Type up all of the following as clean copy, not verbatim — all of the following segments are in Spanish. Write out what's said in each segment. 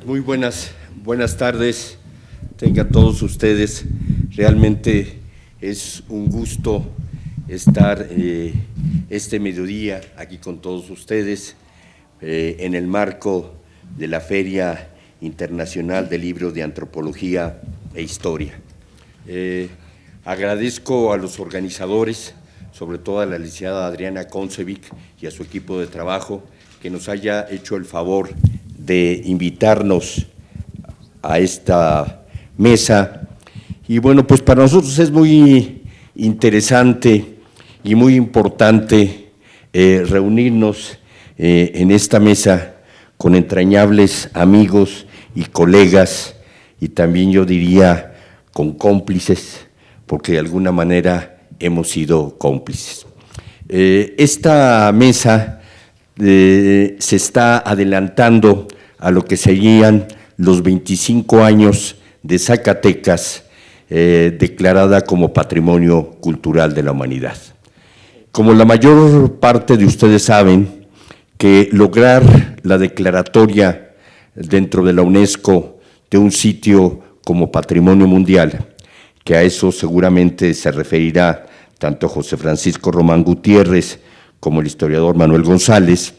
Pues muy buenas tardes, tengan todos ustedes. Realmente es un gusto estar este mediodía aquí con todos ustedes en el marco de la Feria Internacional del Libro de Antropología e Historia. Agradezco a los organizadores, sobre todo a la licenciada Adriana Koncevic y a su equipo de trabajo, que nos haya hecho el favor de invitarnos a esta mesa. Y bueno, pues para nosotros es muy interesante y muy importante reunirnos en esta mesa con entrañables amigos y colegas, y también yo diría con cómplices, porque de alguna manera hemos sido cómplices. Esta mesa se está adelantando a lo que serían los 25 años de Zacatecas, declarada como Patrimonio Cultural de la Humanidad. Como la mayor parte de ustedes saben, que lograr la declaratoria dentro de la UNESCO de un sitio como Patrimonio Mundial, que a eso seguramente se referirá tanto José Francisco Román Gutiérrez como el historiador Manuel González,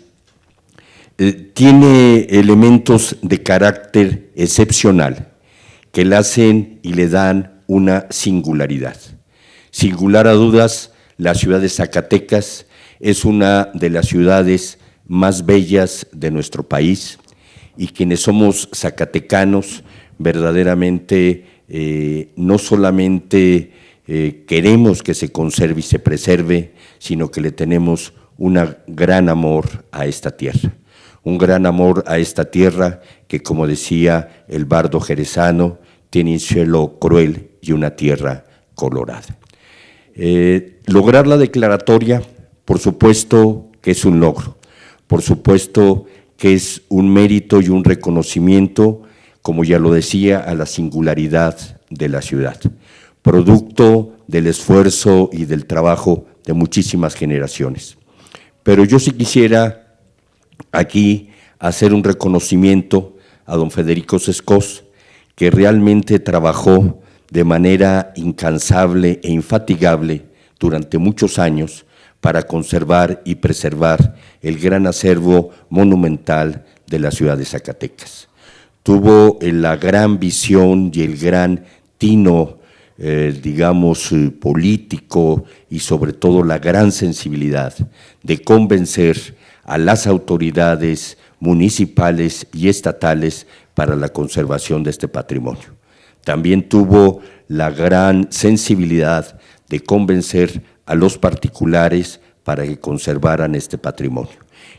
tiene elementos de carácter excepcional que le hacen y le dan una singularidad. Sin lugar a dudas, la ciudad de Zacatecas es una de las ciudades más bellas de nuestro país, y quienes somos zacatecanos verdaderamente no solamente queremos que se conserve y se preserve, sino que le tenemos un gran amor a esta tierra. Un gran amor a esta tierra que, como decía el bardo jerezano, tiene un cielo cruel y una tierra colorada. Lograr la declaratoria, por supuesto que es un logro, por supuesto que es un mérito y un reconocimiento, como ya lo decía, a la singularidad de la ciudad, producto del esfuerzo y del trabajo de muchísimas generaciones. Pero yo sí quisiera aquí hacer un reconocimiento a don Federico Sescós, que realmente trabajó de manera incansable e infatigable durante muchos años para conservar y preservar el gran acervo monumental de la ciudad de Zacatecas. Tuvo la gran visión y el gran tino, político, y sobre todo la gran sensibilidad de convencer a las autoridades municipales y estatales para la conservación de este patrimonio. También tuvo la gran sensibilidad de convencer a los particulares para que conservaran este patrimonio.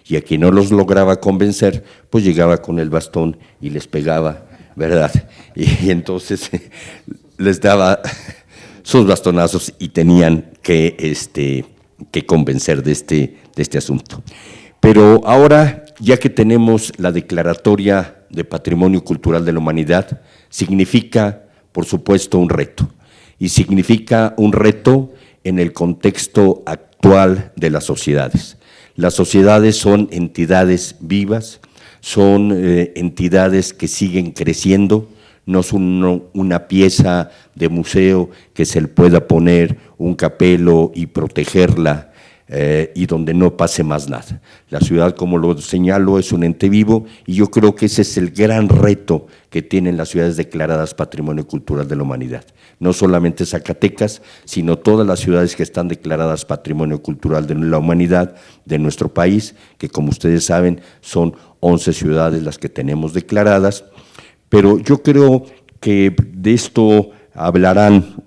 Y a quien no los lograba convencer, pues llegaba con el bastón y les pegaba, ¿verdad? Y entonces les daba sus bastonazos y tenían que convencer de este asunto. Pero ahora, ya que tenemos la declaratoria de Patrimonio Cultural de la Humanidad, significa, por supuesto, un reto. Y significa un reto en el contexto actual de las sociedades. Las sociedades son entidades vivas, son entidades que siguen creciendo, no son una pieza de museo que se le pueda poner un capelo y protegerla y donde no pase más nada. La ciudad, como lo señalo, es un ente vivo, y yo creo que ese es el gran reto que tienen las ciudades declaradas Patrimonio Cultural de la Humanidad. No solamente Zacatecas, sino todas las ciudades que están declaradas Patrimonio Cultural de la Humanidad de nuestro país, que como ustedes saben son 11 ciudades las que tenemos declaradas. Pero yo creo que de esto hablarán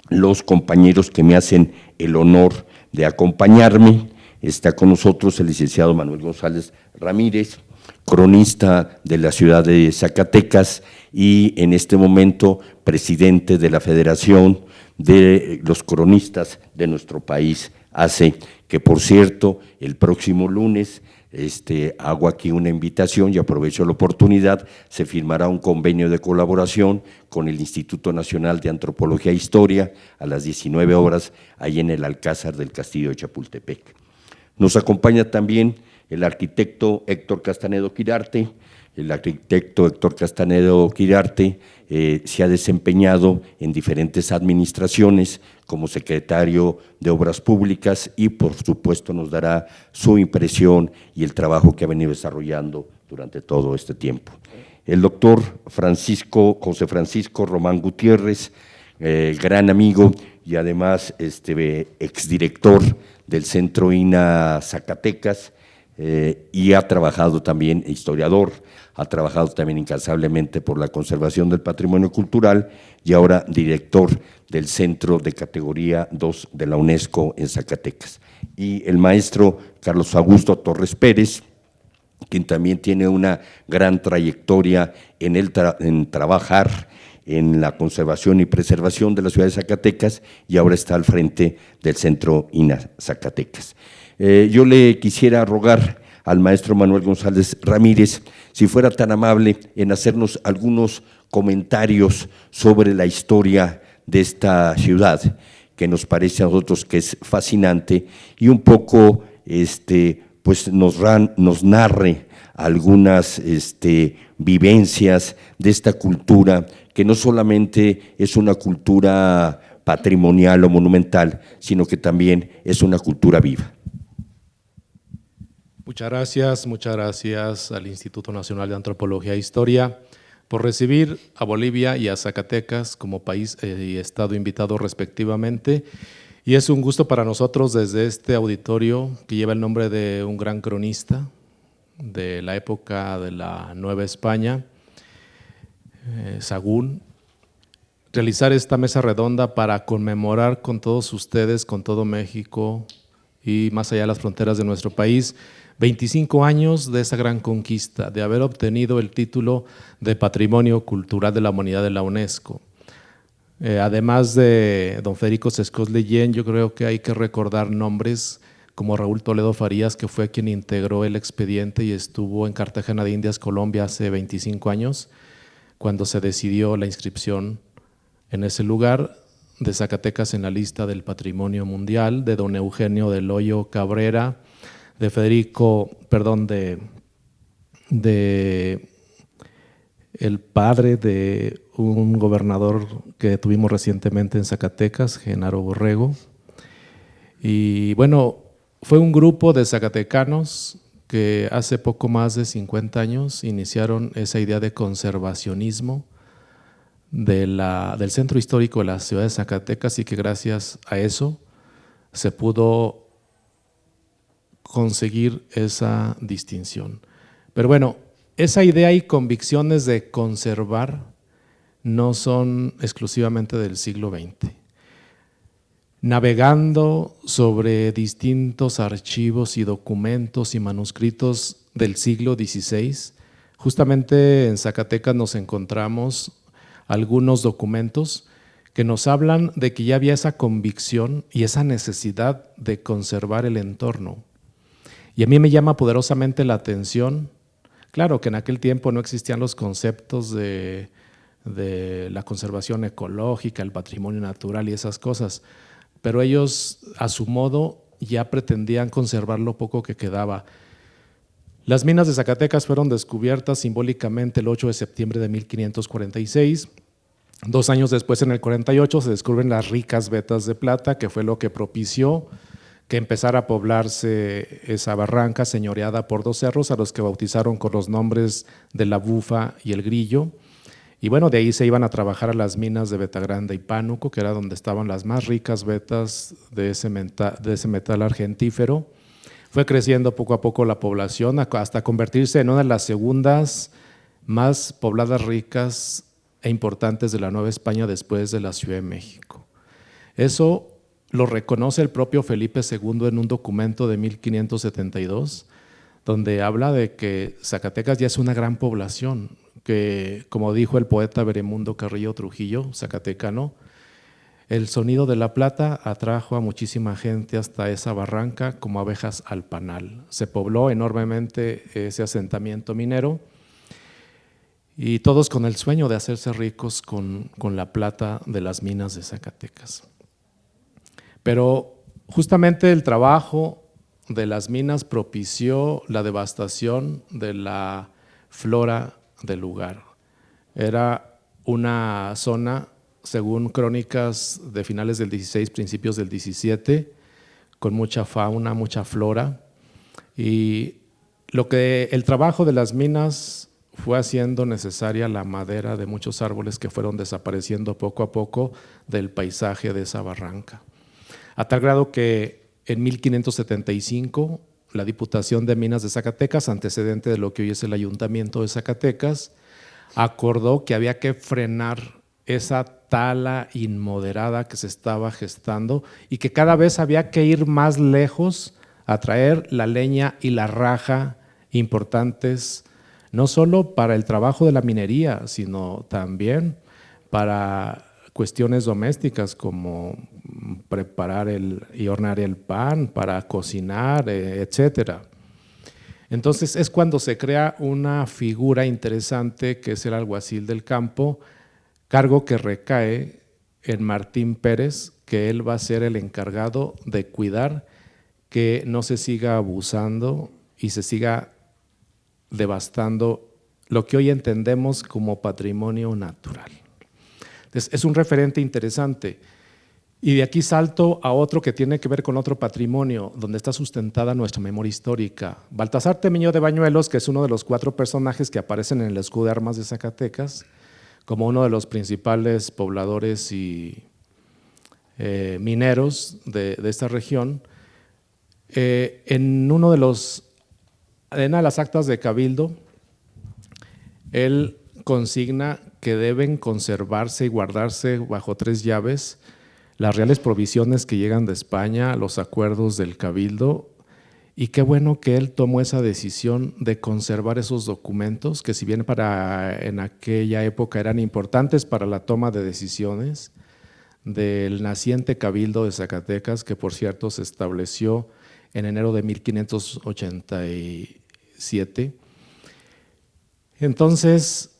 los compañeros que me hacen el honor de acompañarme. Está con nosotros el licenciado Manuel González Ramírez, cronista de la ciudad de Zacatecas y en este momento presidente de la Federación de los Cronistas de nuestro país, ACE, que por cierto el próximo lunes hago aquí una invitación y aprovecho la oportunidad, se firmará un convenio de colaboración con el Instituto Nacional de Antropología e Historia a las 19 horas, ahí en el Alcázar del Castillo de Chapultepec. Nos acompaña también el arquitecto Héctor Castanedo Quirarte, el arquitecto Héctor Castanedo Quirarte se ha desempeñado en diferentes administraciones como secretario de Obras Públicas y por supuesto nos dará su impresión y el trabajo que ha venido desarrollando durante todo este tiempo. El doctor José Francisco Román Gutiérrez, gran amigo y además exdirector del Centro INA Zacatecas, y ha trabajado también, historiador, ha trabajado también incansablemente por la conservación del patrimonio cultural y ahora director del Centro de Categoría 2 de la UNESCO en Zacatecas. Y el maestro Carlos Augusto Torres Pérez, quien también tiene una gran trayectoria en trabajar en la conservación y preservación de la ciudad de Zacatecas y ahora está al frente del Centro INA Zacatecas. Yo le quisiera rogar al maestro Manuel González Ramírez si fuera tan amable en hacernos algunos comentarios sobre la historia de esta ciudad, que nos parece a nosotros que es fascinante, y un poco pues nos narre algunas vivencias de esta cultura, que no solamente es una cultura patrimonial o monumental, sino que también es una cultura viva. Muchas gracias al Instituto Nacional de Antropología e Historia por recibir a Bolivia y a Zacatecas como país y estado invitado respectivamente. Y es un gusto para nosotros desde este auditorio que lleva el nombre de un gran cronista de la época de la Nueva España, Sagún, realizar esta mesa redonda para conmemorar con todos ustedes, con todo México y más allá de las fronteras de nuestro país, 25 años de esa gran conquista, de haber obtenido el título de Patrimonio Cultural de la Humanidad de la UNESCO. Además de don Federico Sescos Leyen, yo creo que hay que recordar nombres como Raúl Toledo Farías, que fue quien integró el expediente y estuvo en Cartagena de Indias, Colombia, hace 25 años, cuando se decidió la inscripción en ese lugar de Zacatecas en la lista del Patrimonio Mundial, de don Eugenio del Hoyo Cabrera, de el padre de un gobernador que tuvimos recientemente en Zacatecas, Genaro Borrego. Y bueno, fue un grupo de zacatecanos que hace poco más de 50 años iniciaron esa idea de conservacionismo del centro histórico de la ciudad de Zacatecas y que gracias a eso se pudo conseguir esa distinción. Pero bueno, esa idea y convicciones de conservar no son exclusivamente del siglo XX. Navegando sobre distintos archivos y documentos y manuscritos del siglo XVI, justamente en Zacatecas nos encontramos algunos documentos que nos hablan de que ya había esa convicción y esa necesidad de conservar el entorno. Y a mí me llama poderosamente la atención, claro que en aquel tiempo no existían los conceptos de la conservación ecológica, el patrimonio natural y esas cosas, pero ellos a su modo ya pretendían conservar lo poco que quedaba. Las minas de Zacatecas fueron descubiertas simbólicamente el 8 de septiembre de 1546. 2 años después, en el 48, se descubren las ricas vetas de plata, que fue lo que propició que empezara a poblarse esa barranca señoreada por 2 cerros a los que bautizaron con los nombres de la Bufa y el Grillo. Y bueno, de ahí se iban a trabajar a las minas de Beta Grande y Pánuco, que era donde estaban las más ricas vetas de ese metal argentífero. Fue creciendo poco a poco la población hasta convertirse en una de las segundas más pobladas, ricas e importantes de la Nueva España después de la Ciudad de México. Eso lo reconoce el propio Felipe II en un documento de 1572, donde habla de que Zacatecas ya es una gran población, que como dijo el poeta Beremundo Carrillo Trujillo, zacatecano, el sonido de la plata atrajo a muchísima gente hasta esa barranca como abejas al panal. Se pobló enormemente ese asentamiento minero y todos con el sueño de hacerse ricos con la plata de las minas de Zacatecas. Pero justamente el trabajo de las minas propició la devastación de la flora del lugar. Era una zona, según crónicas de finales del 16, principios del 17, con mucha fauna, mucha flora, y lo que el trabajo de las minas fue haciendo necesaria la madera de muchos árboles que fueron desapareciendo poco a poco del paisaje de esa barranca. A tal grado que en 1575 la Diputación de Minas de Zacatecas, antecedente de lo que hoy es el Ayuntamiento de Zacatecas, acordó que había que frenar esa tala inmoderada que se estaba gestando y que cada vez había que ir más lejos a traer la leña y la raja importantes, no solo para el trabajo de la minería, sino también para cuestiones domésticas como preparar y hornear el pan, para cocinar, etcétera. Entonces es cuando se crea una figura interesante que es el alguacil del campo, cargo que recae en Martín Pérez, que él va a ser el encargado de cuidar que no se siga abusando y se siga devastando lo que hoy entendemos como patrimonio natural. Entonces, es un referente interesante. Y de aquí salto a otro que tiene que ver con otro patrimonio, donde está sustentada nuestra memoria histórica. Baltasar Temiño de Bañuelos, que es uno de los 4 personajes que aparecen en el escudo de armas de Zacatecas, como uno de los principales pobladores y mineros de esta región, en una de las actas de Cabildo, él consigna que deben conservarse y guardarse bajo 3 llaves las reales provisiones que llegan de España, los acuerdos del Cabildo, y qué bueno que él tomó esa decisión de conservar esos documentos, que si bien en aquella época eran importantes para la toma de decisiones del naciente Cabildo de Zacatecas, que por cierto se estableció en enero de 1587. Entonces,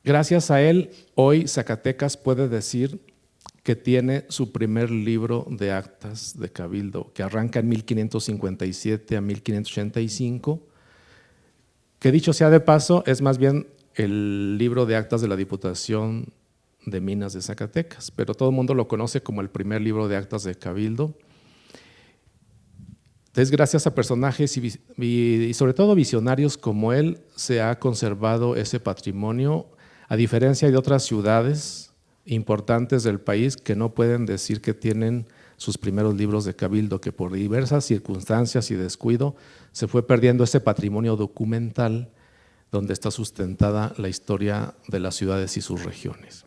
gracias a él, hoy Zacatecas puede decir que tiene su primer libro de actas de Cabildo, que arranca en 1557 a 1585, que dicho sea de paso, es más bien el libro de actas de la Diputación de Minas de Zacatecas, pero todo el mundo lo conoce como el primer libro de actas de Cabildo. Entonces, gracias a personajes y sobre todo visionarios como él, se ha conservado ese patrimonio, a diferencia de otras ciudades importantes del país que no pueden decir que tienen sus primeros libros de Cabildo, que por diversas circunstancias y descuido se fue perdiendo ese patrimonio documental donde está sustentada la historia de las ciudades y sus regiones.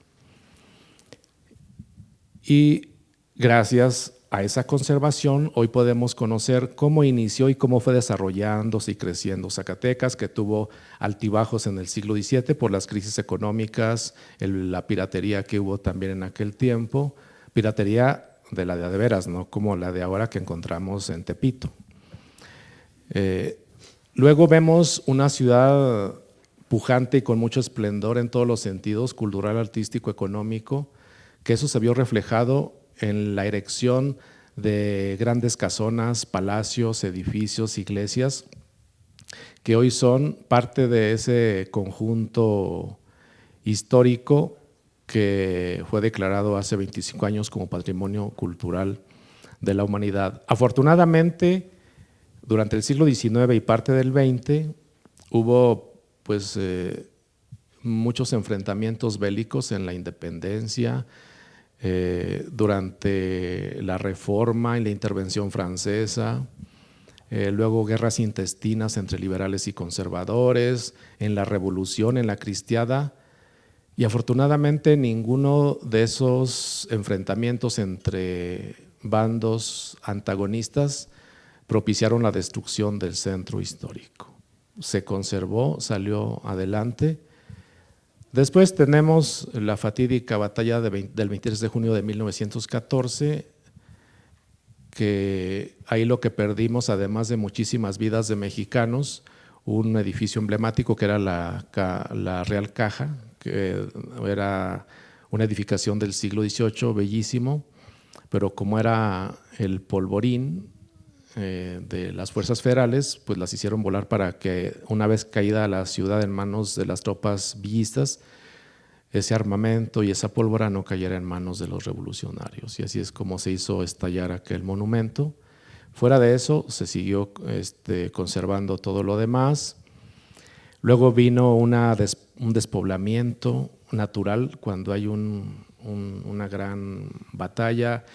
Y gracias a esa conservación, hoy podemos conocer cómo inició y cómo fue desarrollándose y creciendo Zacatecas, que tuvo altibajos en el siglo XVII por las crisis económicas, la piratería que hubo también en aquel tiempo, piratería de la de veras, no como la de ahora que encontramos en Tepito. Luego vemos una ciudad pujante y con mucho esplendor en todos los sentidos, cultural, artístico, económico, que eso se vio reflejado en la erección de grandes casonas, palacios, edificios, iglesias, que hoy son parte de ese conjunto histórico que fue declarado hace 25 años como Patrimonio Cultural de la Humanidad. Afortunadamente, durante el siglo XIX y parte del XX hubo muchos enfrentamientos bélicos en la independencia, durante la Reforma y la intervención francesa, luego guerras intestinas entre liberales y conservadores, en la Revolución, en la Cristiada, y afortunadamente ninguno de esos enfrentamientos entre bandos antagonistas propiciaron la destrucción del centro histórico. Se conservó, salió adelante. Después tenemos la fatídica batalla del 23 de junio de 1914, que ahí lo que perdimos, además de muchísimas vidas de mexicanos, un edificio emblemático que era la Real Caja, que era una edificación del siglo XVIII, bellísimo, pero como era el polvorín, de las fuerzas federales, pues las hicieron volar para que una vez caída la ciudad en manos de las tropas villistas, ese armamento y esa pólvora no cayera en manos de los revolucionarios. Y así es como se hizo estallar aquel monumento. Fuera de eso, se siguió conservando todo lo demás. Luego vino un despoblamiento natural cuando hay una gran batalla.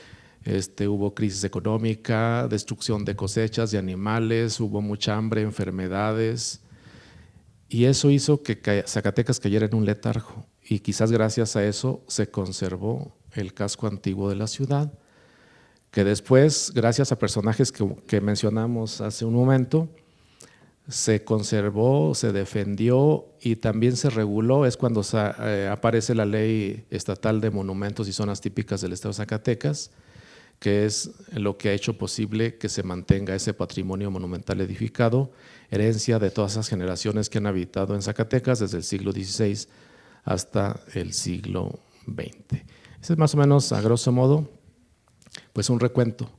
Hubo crisis económica, destrucción de cosechas, de animales, hubo mucha hambre, enfermedades. Y eso hizo que Zacatecas cayera en un letargo. Y quizás gracias a eso se conservó el casco antiguo de la ciudad, que después, gracias a personajes que mencionamos hace un momento, se conservó, se defendió y también se reguló. Es cuando aparece la Ley Estatal de Monumentos y Zonas Típicas del Estado de Zacatecas, que es lo que ha hecho posible que se mantenga ese patrimonio monumental edificado, herencia de todas esas generaciones que han habitado en Zacatecas desde el siglo XVI hasta el siglo XX. Ese es más o menos, a grosso modo, pues un recuento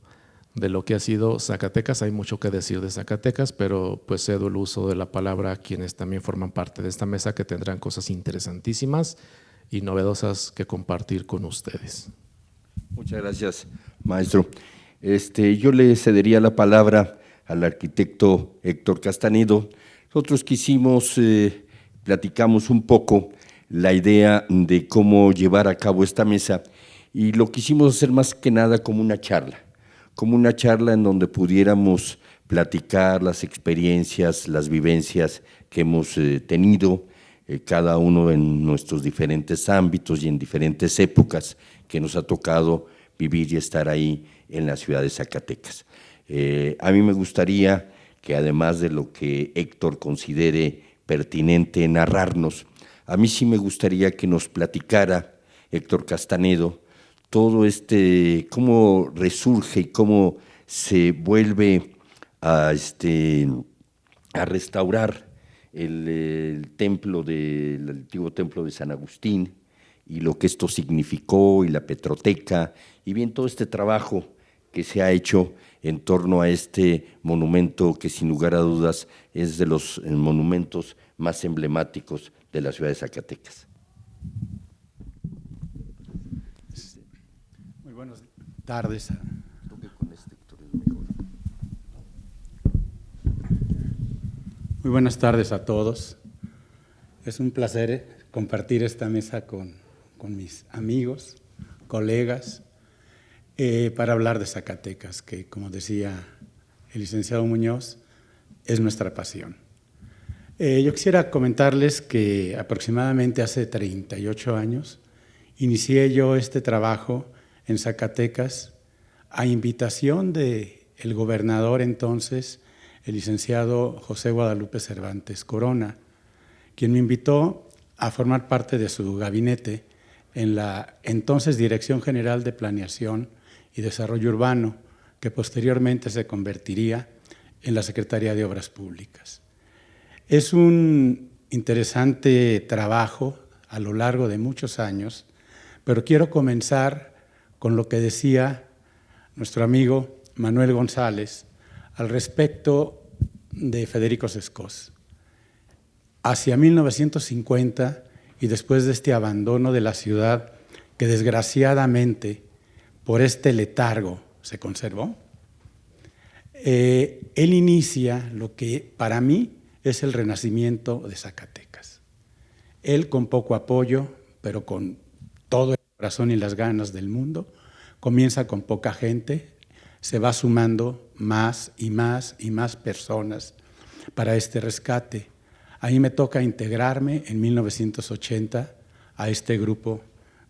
de lo que ha sido Zacatecas. Hay mucho que decir de Zacatecas, pero pues cedo el uso de la palabra a quienes también forman parte de esta mesa, que tendrán cosas interesantísimas y novedosas que compartir con ustedes. Muchas gracias, maestro. Yo le cedería la palabra al arquitecto Héctor Castanedo. Nosotros platicamos un poco la idea de cómo llevar a cabo esta mesa y lo quisimos hacer más que nada como una charla en donde pudiéramos platicar las experiencias, las vivencias que hemos tenido, cada uno en nuestros diferentes ámbitos y en diferentes épocas que nos ha tocado vivir y estar ahí en la ciudad de Zacatecas. A mí me gustaría que, además de lo que Héctor considere pertinente narrarnos, a mí sí me gustaría que nos platicara Héctor Castanedo todo cómo resurge y cómo se vuelve a restaurar el antiguo templo de San Agustín y lo que esto significó, y la Petroteca, y bien todo este trabajo que se ha hecho en torno a este monumento que sin lugar a dudas es de los monumentos más emblemáticos de la ciudad de Zacatecas. Muy buenas tardes. Muy buenas tardes a todos. Es un placer compartir esta mesa con mis amigos, colegas, para hablar de Zacatecas, que, como decía el licenciado Muñoz, es nuestra pasión. Yo quisiera comentarles que aproximadamente hace 38 años inicié yo este trabajo en Zacatecas a invitación del gobernador entonces, el licenciado José Guadalupe Cervantes Corona, quien me invitó a formar parte de su gabinete en la entonces Dirección General de Planeación y Desarrollo Urbano, que posteriormente se convertiría en la Secretaría de Obras Públicas. Es un interesante trabajo a lo largo de muchos años, pero quiero comenzar con lo que decía nuestro amigo Manuel González al respecto de Federico Sescós. Hacia 1950, y después de este abandono de la ciudad, que desgraciadamente por este letargo se conservó, él inicia lo que para mí es el renacimiento de Zacatecas. Él, con poco apoyo, pero con todo el corazón y las ganas del mundo, comienza con poca gente, se va sumando más y más y más personas para este rescate. Ahí me toca integrarme en 1980 a este grupo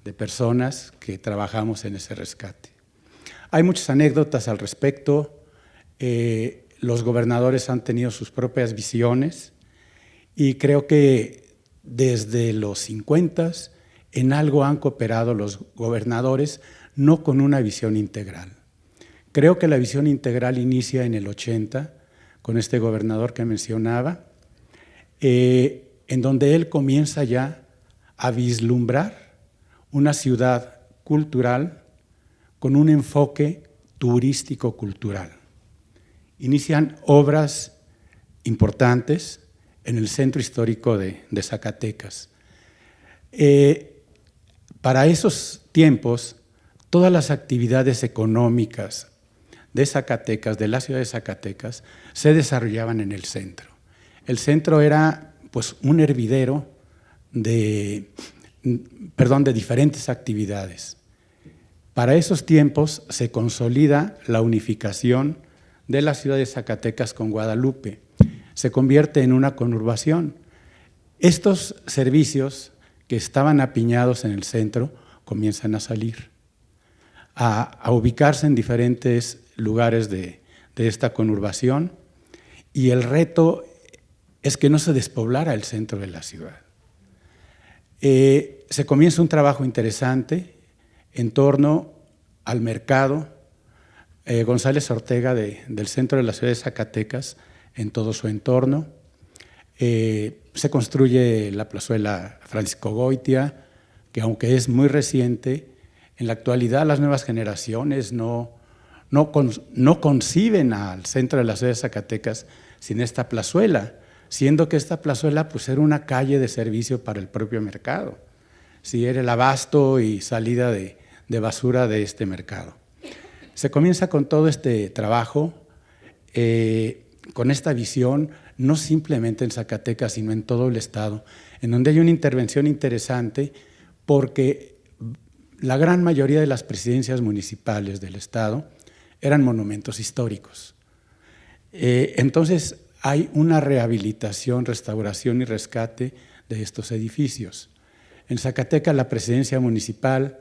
de personas que trabajamos en ese rescate. Hay muchas anécdotas al respecto. Los gobernadores han tenido sus propias visiones y creo que desde los 50 en algo han cooperado los gobernadores, no con una visión integral. Creo que la visión integral inicia en el 80 con este gobernador que mencionaba, en donde él comienza ya a vislumbrar una ciudad cultural con un enfoque turístico-cultural. inician obras importantes en el centro histórico de Zacatecas. Para esos tiempos, todas las actividades económicas de Zacatecas, de la ciudad de Zacatecas, se desarrollaban en el centro. El centro era pues un hervidero de diferentes actividades. Para esos tiempos se consolida la unificación de la ciudad de Zacatecas con Guadalupe. Se convierte en una conurbación. Estos servicios que estaban apiñados en el centro comienzan a salir, a ubicarse en diferentes lugares de esta conurbación, y el reto es que no se despoblara el centro de la ciudad. Se comienza un trabajo interesante en torno al mercado. González Ortega del centro de la ciudad de Zacatecas, en todo su entorno. Se construye la plazuela Francisco Goitia, que aunque es muy reciente, en la actualidad las nuevas generaciones no conciben al centro de la ciudad de Zacatecas sin esta plazuela, siendo que esta plazuela pues, era una calle de servicio para el propio mercado. Sí, era el abasto y salida de basura de este mercado. Se comienza con todo este trabajo, con esta visión, no simplemente en Zacatecas, sino en todo el estado, en donde hay una intervención interesante, porque la gran mayoría de las presidencias municipales del estado eran monumentos históricos. Entonces hay una rehabilitación, restauración y rescate de estos edificios. En Zacatecas la presidencia municipal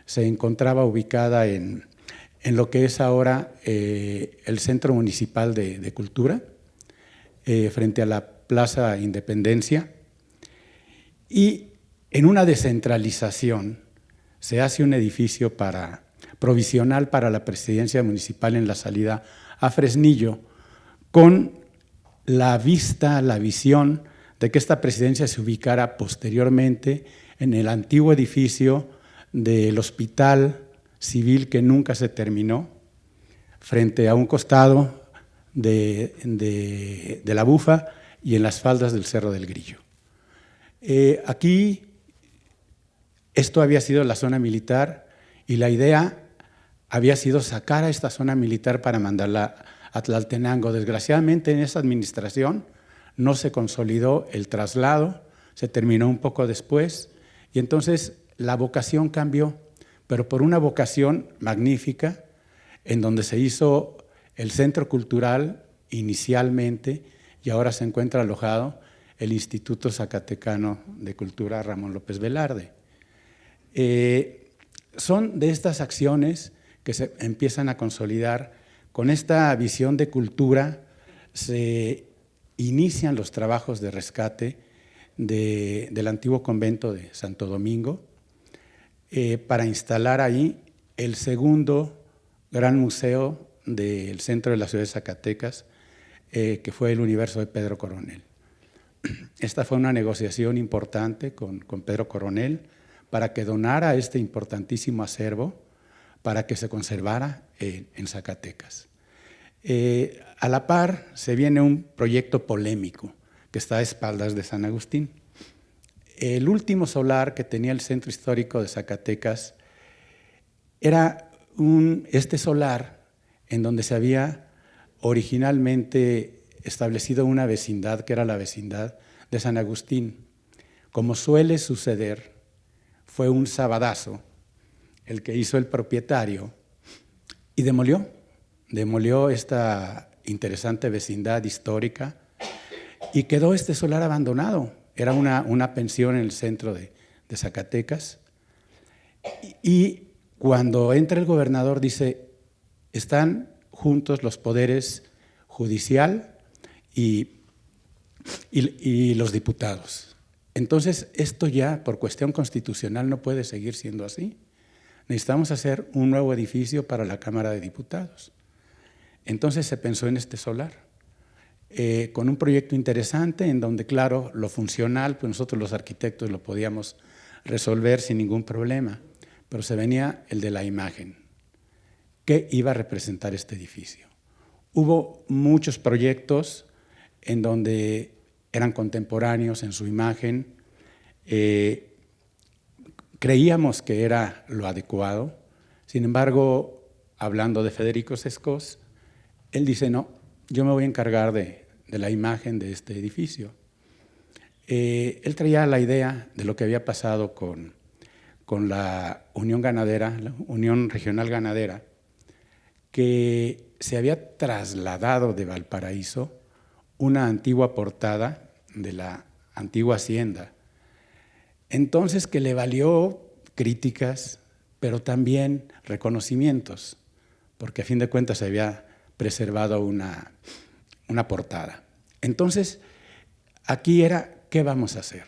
se encontraba ubicada en lo que es ahora el Centro Municipal de Cultura, frente a la Plaza Independencia, y en una descentralización se hace un edificio provisional para la presidencia municipal en la salida a Fresnillo, con la visión de que esta presidencia se ubicara posteriormente en el antiguo edificio del Hospital Civil que nunca se terminó, frente a un costado de la Bufa y en las faldas del Cerro del Grillo. Aquí esto había sido la zona militar y la idea había sido sacar a esta zona militar para mandarla a Tlaltenango. Desgraciadamente en esa administración no se consolidó el traslado, se terminó un poco después y entonces la vocación cambió, pero por una vocación magnífica en donde se hizo el Centro Cultural inicialmente y ahora se encuentra alojado el Instituto Zacatecano de Cultura Ramón López Velarde. Son de estas acciones que se empiezan a consolidar. Con esta visión de cultura se inician los trabajos de rescate del antiguo convento de Santo Domingo para instalar ahí el segundo gran museo del centro de la ciudad de Zacatecas, que fue el Universo de Pedro Coronel. Esta fue una negociación importante con Pedro Coronel para que donara este importantísimo acervo para que se conservara en Zacatecas. A la par se viene un proyecto polémico que está a espaldas de San Agustín. El último solar que tenía el centro histórico de Zacatecas era este solar en donde se había originalmente establecido una vecindad, que era la vecindad de San Agustín. Como suele suceder, fue un sabadazo el que hizo el propietario y demolió esta interesante vecindad histórica y quedó este solar abandonado. Era una pensión en el centro de Zacatecas y cuando entra el gobernador dice, están juntos los poderes judicial y los diputados. Entonces, esto ya por cuestión constitucional no puede seguir siendo así. Necesitamos hacer un nuevo edificio para la Cámara de Diputados. Entonces se pensó en este solar, con un proyecto interesante en donde, claro, lo funcional, pues nosotros los arquitectos lo podíamos resolver sin ningún problema, pero se venía el de la imagen. ¿Qué iba a representar este edificio? Hubo muchos proyectos en donde eran contemporáneos en su imagen. Creíamos que era lo adecuado. Sin embargo, hablando de Federico Sescós, él dice, no, yo me voy a encargar de la imagen de este edificio. Él traía la idea de lo que había pasado con la Unión Ganadera, la Unión Regional Ganadera, que se había trasladado de Valparaíso una antigua portada de la antigua hacienda. Entonces, que le valió críticas, pero también reconocimientos, porque a fin de cuentas se había preservado una portada. Entonces, aquí era, ¿qué vamos a hacer?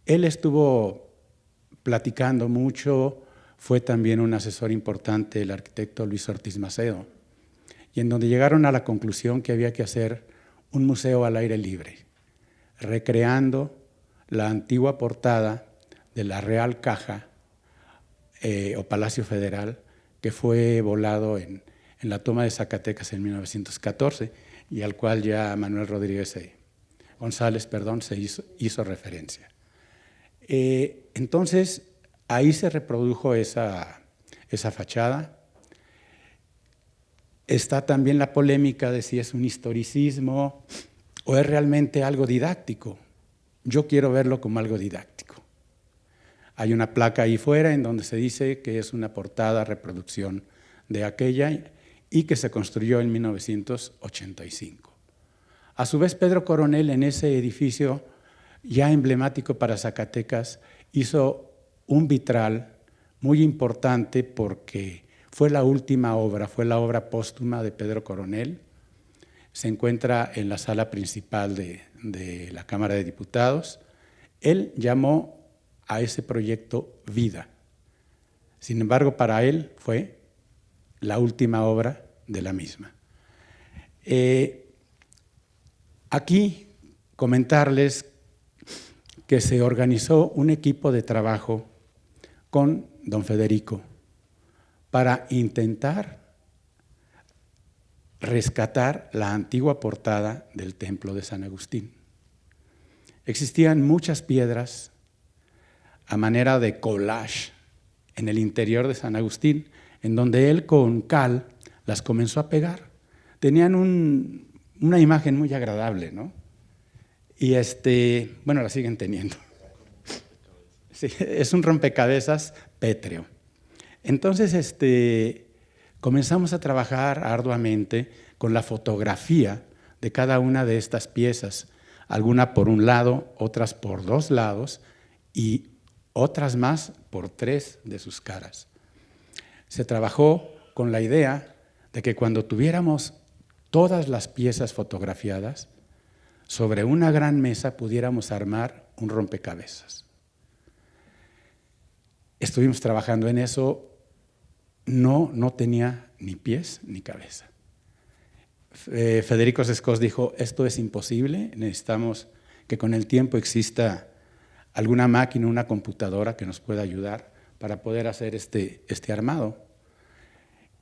Él estuvo platicando mucho, fue también un asesor importante el arquitecto Luis Ortiz Macedo, y en donde llegaron a la conclusión que había que hacer un museo al aire libre, recreando la antigua portada de la Real Caja o Palacio Federal, que fue volado en la toma de Zacatecas en 1914 y al cual ya Manuel Rodríguez González se hizo referencia. Entonces, ahí se reprodujo esa fachada. Está también la polémica de si es un historicismo o es realmente algo didáctico. Yo quiero verlo como algo didáctico. Hay una placa ahí fuera en donde se dice que es una portada reproducción de aquella y que se construyó en 1985. A su vez, Pedro Coronel, en ese edificio ya emblemático para Zacatecas, hizo un vitral muy importante porque fue la última obra, fue la obra póstuma de Pedro Coronel. Se encuentra en la sala principal de la Cámara de Diputados. Él llamó a ese proyecto Vida. Sin embargo, para él fue la última obra de la misma. Aquí comentarles que se organizó un equipo de trabajo con don Federico para intentar rescatar la antigua portada del Templo de San Agustín. Existían muchas piedras a manera de collage en el interior de San Agustín, en donde él con cal las comenzó a pegar. Tenían una imagen muy agradable, ¿no? Y bueno, la siguen teniendo. Sí, es un rompecabezas pétreo. Entonces, comenzamos a trabajar arduamente con la fotografía de cada una de estas piezas, alguna por un lado, otras por dos lados y otras más por tres de sus caras. Se trabajó con la idea de que cuando tuviéramos todas las piezas fotografiadas, sobre una gran mesa pudiéramos armar un rompecabezas. Estuvimos trabajando en eso, no tenía ni pies ni cabeza. Federico Sescós dijo, esto es imposible, necesitamos que con el tiempo exista alguna máquina, una computadora que nos pueda ayudar para poder hacer este armado.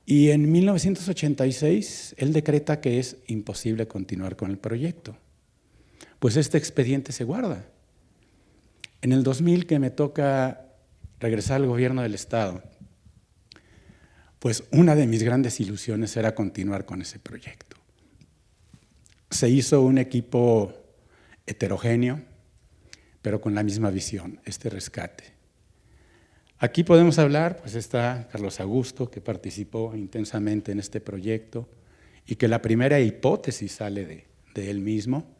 Y en 1986, él decreta que es imposible continuar con el proyecto. Pues este expediente se guarda. En el 2000, que me toca regresar al gobierno del Estado, pues una de mis grandes ilusiones era continuar con ese proyecto. Se hizo un equipo heterogéneo, pero con la misma visión, este rescate. Aquí podemos hablar, pues está Carlos Augusto, que participó intensamente en este proyecto y que la primera hipótesis sale de él mismo.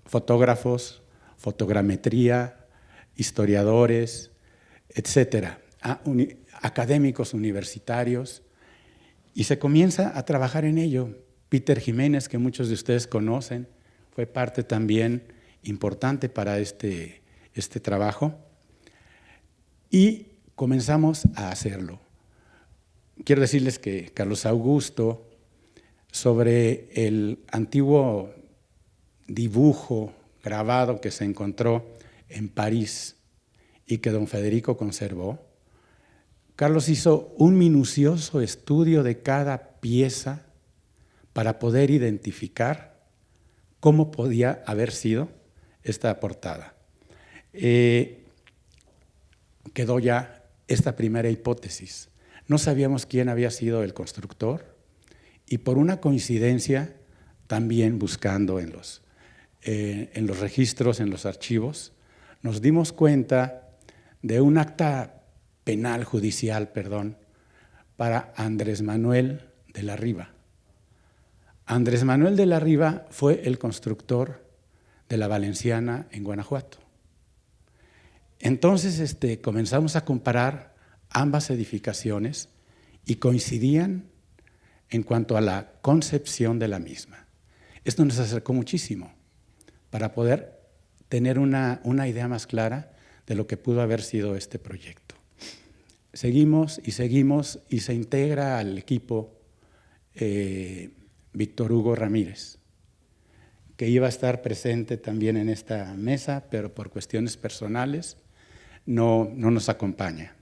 Fotógrafos, fotogrametría, historiadores, etcétera, académicos universitarios, y se comienza a trabajar en ello. Peter Jiménez, que muchos de ustedes conocen, fue parte también importante para este trabajo, y comenzamos a hacerlo. Quiero decirles que Carlos Augusto, sobre el antiguo dibujo grabado que se encontró en París y que don Federico conservó, Carlos hizo un minucioso estudio de cada pieza para poder identificar cómo podía haber sido esta portada. Quedó ya esta primera hipótesis. No sabíamos quién había sido el constructor y por una coincidencia, también buscando en los registros, en los archivos, nos dimos cuenta de un acta penal, judicial, para Andrés Manuel de la Riva. Andrés Manuel de la Riva fue el constructor de la Valenciana en Guanajuato. Entonces comenzamos a comparar ambas edificaciones y coincidían en cuanto a la concepción de la misma. Esto nos acercó muchísimo para poder tener una idea más clara de lo que pudo haber sido este proyecto. Seguimos y se integra al equipo Víctor Hugo Ramírez, que iba a estar presente también en esta mesa, pero por cuestiones personales no nos acompaña.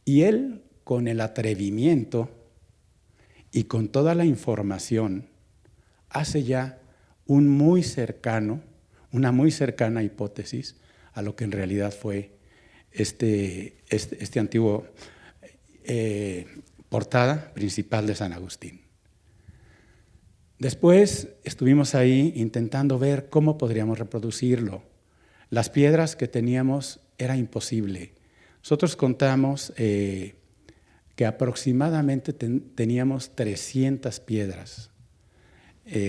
Y él, con el atrevimiento y con toda la información, hace ya una muy cercana hipótesis a lo que en realidad fue este antiguo portada principal de San Agustín. Después estuvimos ahí intentando ver cómo podríamos reproducirlo. Las piedras que teníamos era imposible. Nosotros contamos que aproximadamente teníamos 300 piedras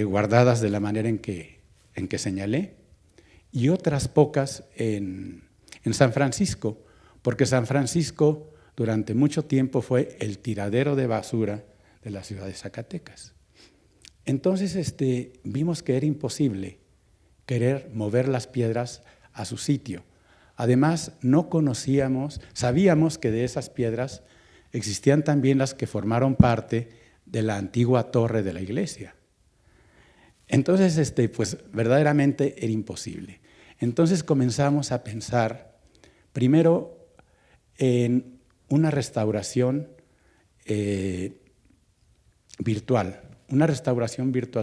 guardadas de la manera en que señalé y otras pocas en San Francisco, porque San Francisco durante mucho tiempo fue el tiradero de basura de la ciudad de Zacatecas. Entonces vimos que era imposible querer mover las piedras a su sitio. Además, sabíamos que de esas piedras existían también las que formaron parte de la antigua torre de la iglesia. Entonces, pues verdaderamente era imposible. Entonces comenzamos a pensar primero en una restauración virtual,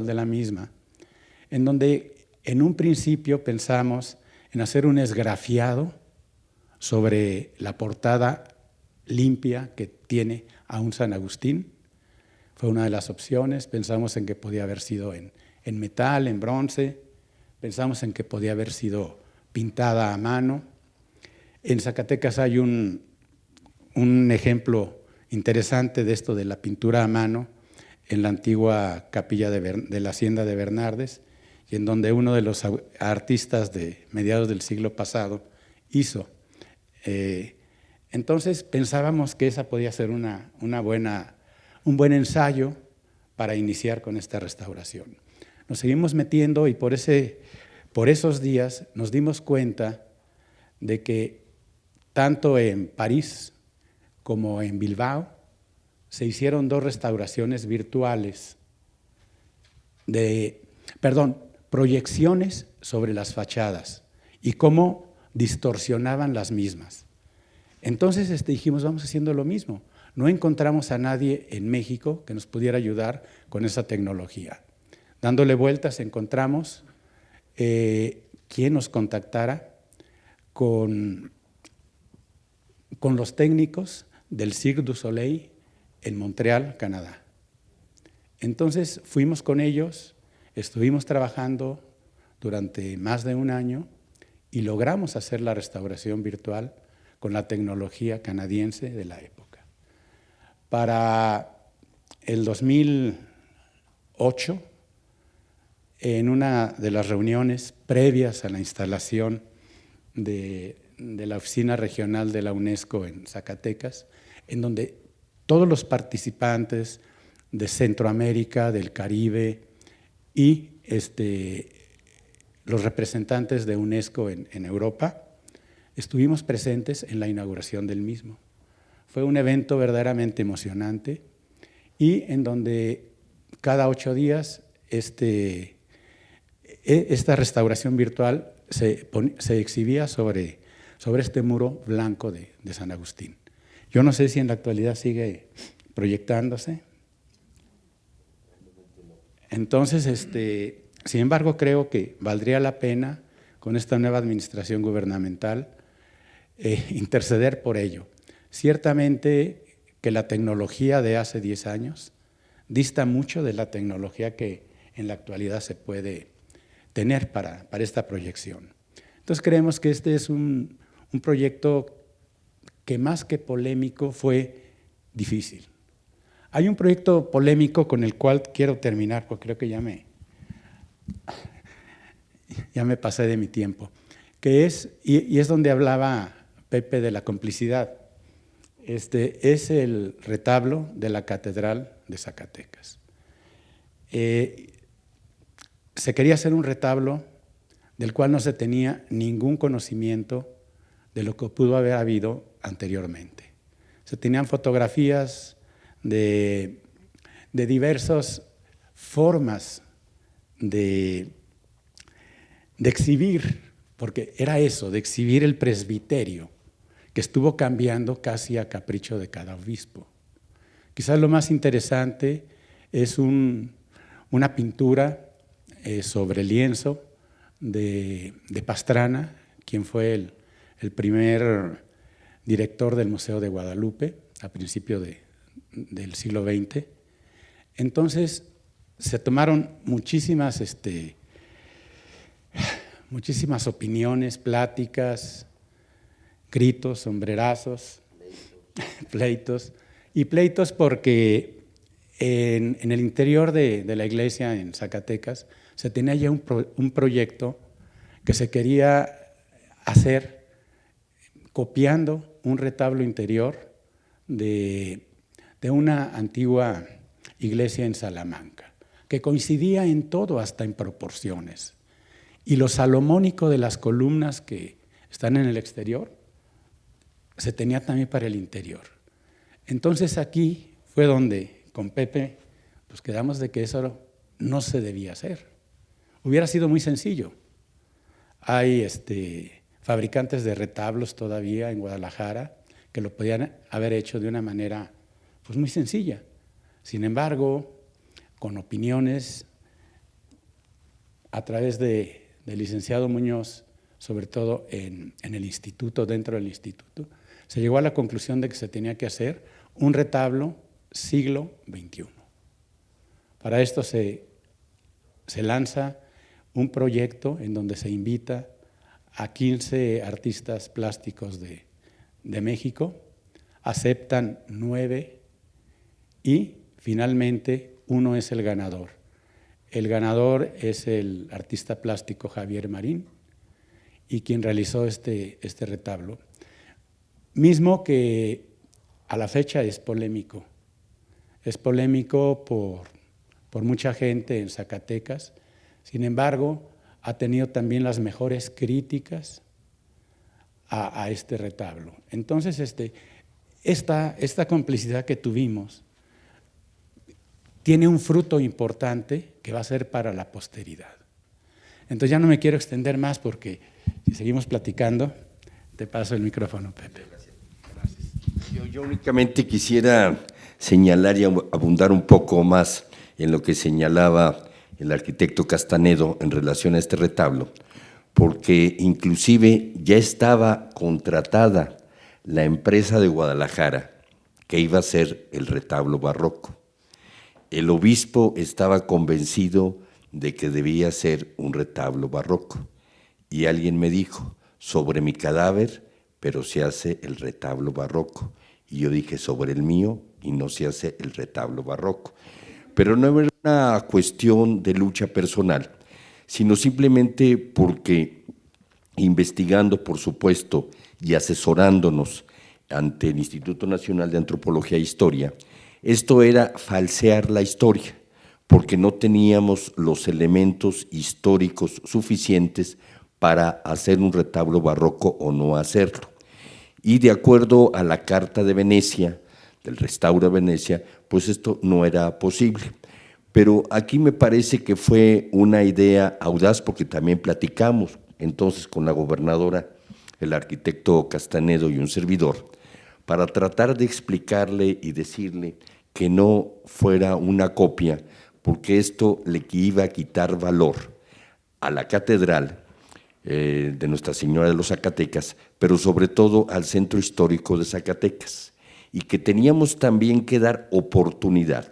de la misma, en donde en un principio pensamos en hacer un esgrafiado sobre la portada limpia que tiene aún San Agustín. Fue una de las opciones. Pensamos en que podía haber sido en metal, en bronce. Pensamos en que podía haber sido pintada a mano. En Zacatecas hay un ejemplo interesante de esto de la pintura a mano en la antigua capilla de la hacienda de Bernardes, y en donde uno de los artistas de mediados del siglo pasado hizo. Entonces pensábamos que esa podía ser un buen ensayo para iniciar con esta restauración. Nos seguimos metiendo y por esos días nos dimos cuenta de que tanto en París como en Bilbao se hicieron 2 restauraciones virtuales proyecciones sobre las fachadas y cómo distorsionaban las mismas. Entonces dijimos, vamos haciendo lo mismo. No encontramos a nadie en México que nos pudiera ayudar con esa tecnología. Dándole vueltas encontramos quien nos contactara con los técnicos del Cirque du Soleil en Montreal, Canadá. Entonces fuimos con ellos, estuvimos trabajando durante más de un año y logramos hacer la restauración virtual con la tecnología canadiense de la época. Para el 2008, en una de las reuniones previas a la instalación de la oficina regional de la UNESCO en Zacatecas, en donde todos los participantes de Centroamérica, del Caribe y los representantes de UNESCO en Europa, estuvimos presentes en la inauguración del mismo. Fue un evento verdaderamente emocionante y en donde cada 8 días esta restauración virtual se exhibía sobre este muro blanco de San Agustín. Yo no sé si en la actualidad sigue proyectándose. Entonces, sin embargo, creo que valdría la pena con esta nueva administración gubernamental interceder por ello. Ciertamente que la tecnología de hace 10 años dista mucho de la tecnología que en la actualidad se puede tener para esta proyección. Entonces creemos que este es un proyecto que más que polémico fue difícil. Hay un proyecto polémico con el cual quiero terminar, porque creo que ya me pasé de mi tiempo, que es, y es donde hablaba Pepe de la complicidad. Es el retablo de la Catedral de Zacatecas. Se quería hacer un retablo del cual no se tenía ningún conocimiento de lo que pudo haber habido anteriormente. Se tenían fotografías de diversas formas de exhibir, porque era eso, de exhibir el presbiterio, que estuvo cambiando casi a capricho de cada obispo. Quizás lo más interesante es una pintura sobre lienzo de Pastrana, quien fue el primer director del Museo de Guadalupe a principios del siglo XX. Entonces se tomaron muchísimas opiniones, pláticas, gritos, sombrerazos, pleitos porque en el interior de la iglesia en Zacatecas se tenía ya un proyecto que se quería hacer copiando un retablo interior de una antigua iglesia en Salamanca, que coincidía en todo, hasta en proporciones. Y lo salomónico de las columnas que están en el exterior se tenía también para el interior. Entonces aquí fue donde con Pepe pues quedamos de que eso no se debía hacer. Hubiera sido muy sencillo. Hay fabricantes de retablos todavía en Guadalajara que lo podían haber hecho de una manera pues muy sencilla. Sin embargo, con opiniones a través del licenciado Muñoz, sobre todo en el instituto, dentro del instituto, se llegó a la conclusión de que se tenía que hacer un retablo siglo XXI. Para esto se lanza un proyecto en donde se invita a 15 artistas plásticos de México, aceptan 9 y finalmente uno es el ganador. El ganador es el artista plástico Javier Marín y quien realizó este retablo, mismo que a la fecha es polémico. Es polémico por mucha gente en Zacatecas, sin embargo, ha tenido también las mejores críticas a este retablo. Entonces, esta complicidad que tuvimos tiene un fruto importante que va a ser para la posteridad. Entonces ya no me quiero extender más porque si seguimos platicando, te paso el micrófono, Pepe. Gracias. Yo únicamente quisiera señalar y abundar un poco más en lo que señalaba el arquitecto Castanedo en relación a este retablo, porque inclusive ya estaba contratada la empresa de Guadalajara que iba a hacer el retablo barroco. El obispo estaba convencido de que debía ser un retablo barroco y alguien me dijo, sobre mi cadáver, pero se hace el retablo barroco. Y yo dije, sobre el mío y no se hace el retablo barroco. Pero no era una cuestión de lucha personal, sino simplemente porque investigando, por supuesto, y asesorándonos ante el Instituto Nacional de Antropología e Historia, esto era falsear la historia, porque no teníamos los elementos históricos suficientes para hacer un retablo barroco o no hacerlo. Y de acuerdo a la Carta de Venecia, del Restauro de Venecia, pues esto no era posible. Pero aquí me parece que fue una idea audaz, porque también platicamos entonces con la gobernadora, el arquitecto Castanedo y un servidor, para tratar de explicarle y decirle que no fuera una copia, porque esto le iba a quitar valor a la catedral de Nuestra Señora de los Zacatecas, pero sobre todo al centro histórico de Zacatecas, y que teníamos también que dar oportunidad,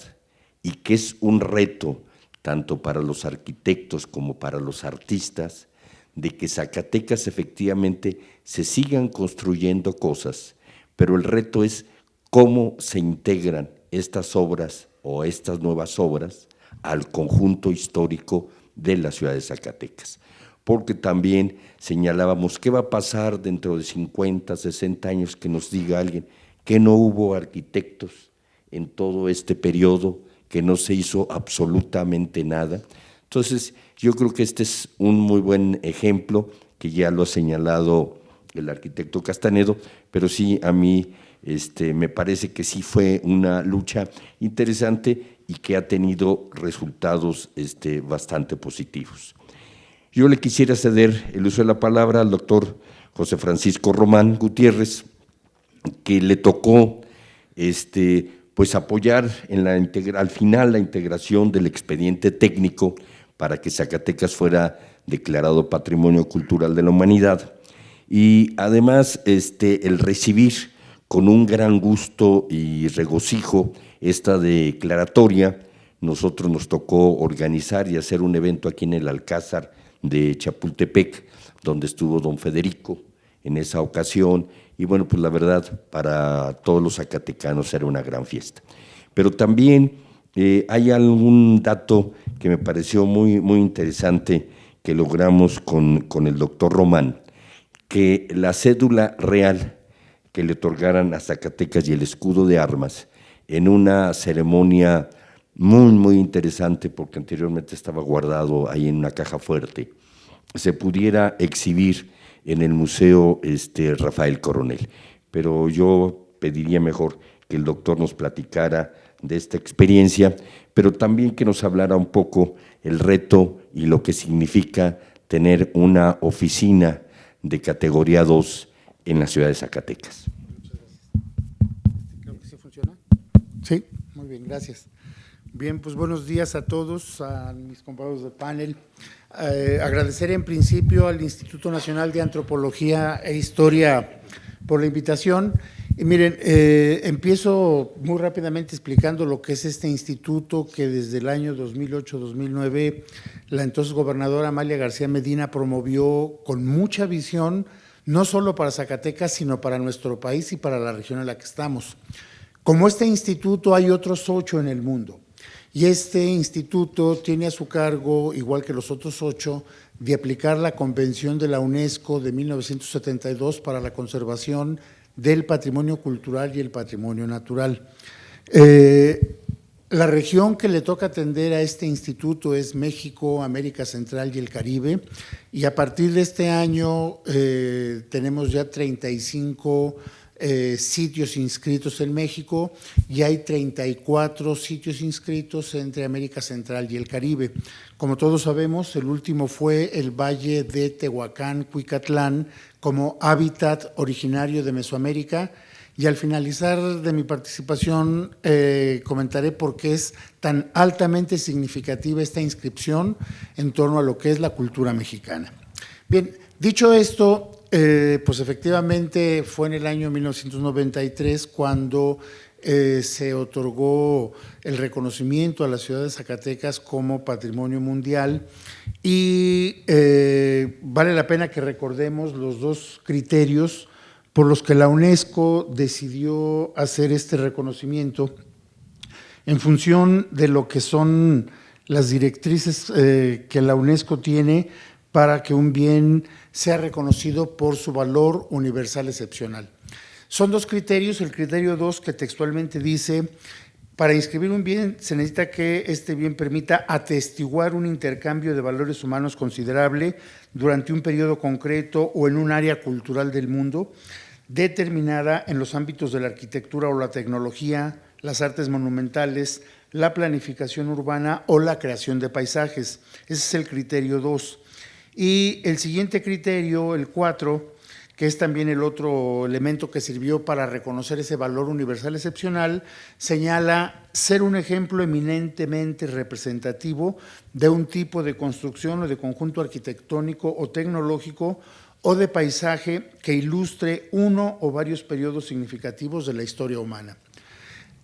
y que es un reto tanto para los arquitectos como para los artistas, de que Zacatecas efectivamente se sigan construyendo cosas, pero el reto es cómo se integran estas obras o estas nuevas obras al conjunto histórico de la ciudad de Zacatecas. Porque también señalábamos qué va a pasar dentro de 50, 60 años que nos diga alguien que no hubo arquitectos en todo este periodo, que no se hizo absolutamente nada. Entonces, yo creo que este es un muy buen ejemplo, que ya lo ha señalado el arquitecto Castanedo, pero sí a mí me parece que sí fue una lucha interesante y que ha tenido resultados bastante positivos. Yo le quisiera ceder el uso de la palabra al doctor José Francisco Román Gutiérrez, que le tocó pues apoyar al final la integración del expediente técnico para que Zacatecas fuera declarado Patrimonio Cultural de la Humanidad. Y además el recibir con un gran gusto y regocijo esta declaratoria. Nosotros nos tocó organizar y hacer un evento aquí en el Alcázar de Chapultepec, donde estuvo don Federico en esa ocasión, y bueno, pues la verdad, para todos los zacatecanos era una gran fiesta. Pero también hay algún dato que me pareció muy, muy interesante que logramos con el doctor Román, que la cédula real que le otorgaran a Zacatecas y el escudo de armas en una ceremonia muy, muy interesante, porque anteriormente estaba guardado ahí en una caja fuerte, se pudiera exhibir en el Museo Rafael Coronel. Pero yo pediría mejor que el doctor nos platicara de esta experiencia, pero también que nos hablara un poco el reto y lo que significa tener una oficina de categoría 2 en la ciudad de Zacatecas. Muchas gracias. Creo que sí funciona. Sí, muy bien, gracias. Bien, pues buenos días a todos, a mis compañeros de panel. Agradecer en principio al Instituto Nacional de Antropología e Historia por la invitación. Y miren, empiezo muy rápidamente explicando lo que es este instituto que desde el año 2008-2009 la entonces gobernadora Amalia García Medina promovió con mucha visión, no solo para Zacatecas, sino para nuestro país y para la región en la que estamos. Como este instituto hay otros 8 en el mundo. Y este instituto tiene a su cargo, igual que los otros 8, de aplicar la Convención de la UNESCO de 1972 para la conservación del patrimonio cultural y el patrimonio natural. La región que le toca atender a este instituto es México, América Central y el Caribe, y a partir de este año tenemos ya 35 sitios inscritos en México y hay 34 sitios inscritos entre América Central y el Caribe. Como todos sabemos, el último fue el Valle de Tehuacán, Cuicatlán, como hábitat originario de Mesoamérica, y al finalizar de mi participación comentaré por qué es tan altamente significativa esta inscripción en torno a lo que es la cultura mexicana. Bien, dicho esto, pues efectivamente fue en el año 1993 cuando se otorgó el reconocimiento a la ciudad de Zacatecas como Patrimonio Mundial y vale la pena que recordemos los 2 criterios por los que la UNESCO decidió hacer este reconocimiento en función de lo que son las directrices que la UNESCO tiene para que un bien sea reconocido por su valor universal excepcional. Son 2 criterios, el criterio 2 que textualmente dice: para inscribir un bien se necesita que este bien permita atestiguar un intercambio de valores humanos considerable durante un periodo concreto o en un área cultural del mundo, determinada en los ámbitos de la arquitectura o la tecnología, las artes monumentales, la planificación urbana o la creación de paisajes. Ese es el criterio 2. Y el siguiente criterio, el 4, que es también el otro elemento que sirvió para reconocer ese valor universal excepcional, señala ser un ejemplo eminentemente representativo de un tipo de construcción o de conjunto arquitectónico o tecnológico o de paisaje que ilustre uno o varios periodos significativos de la historia humana.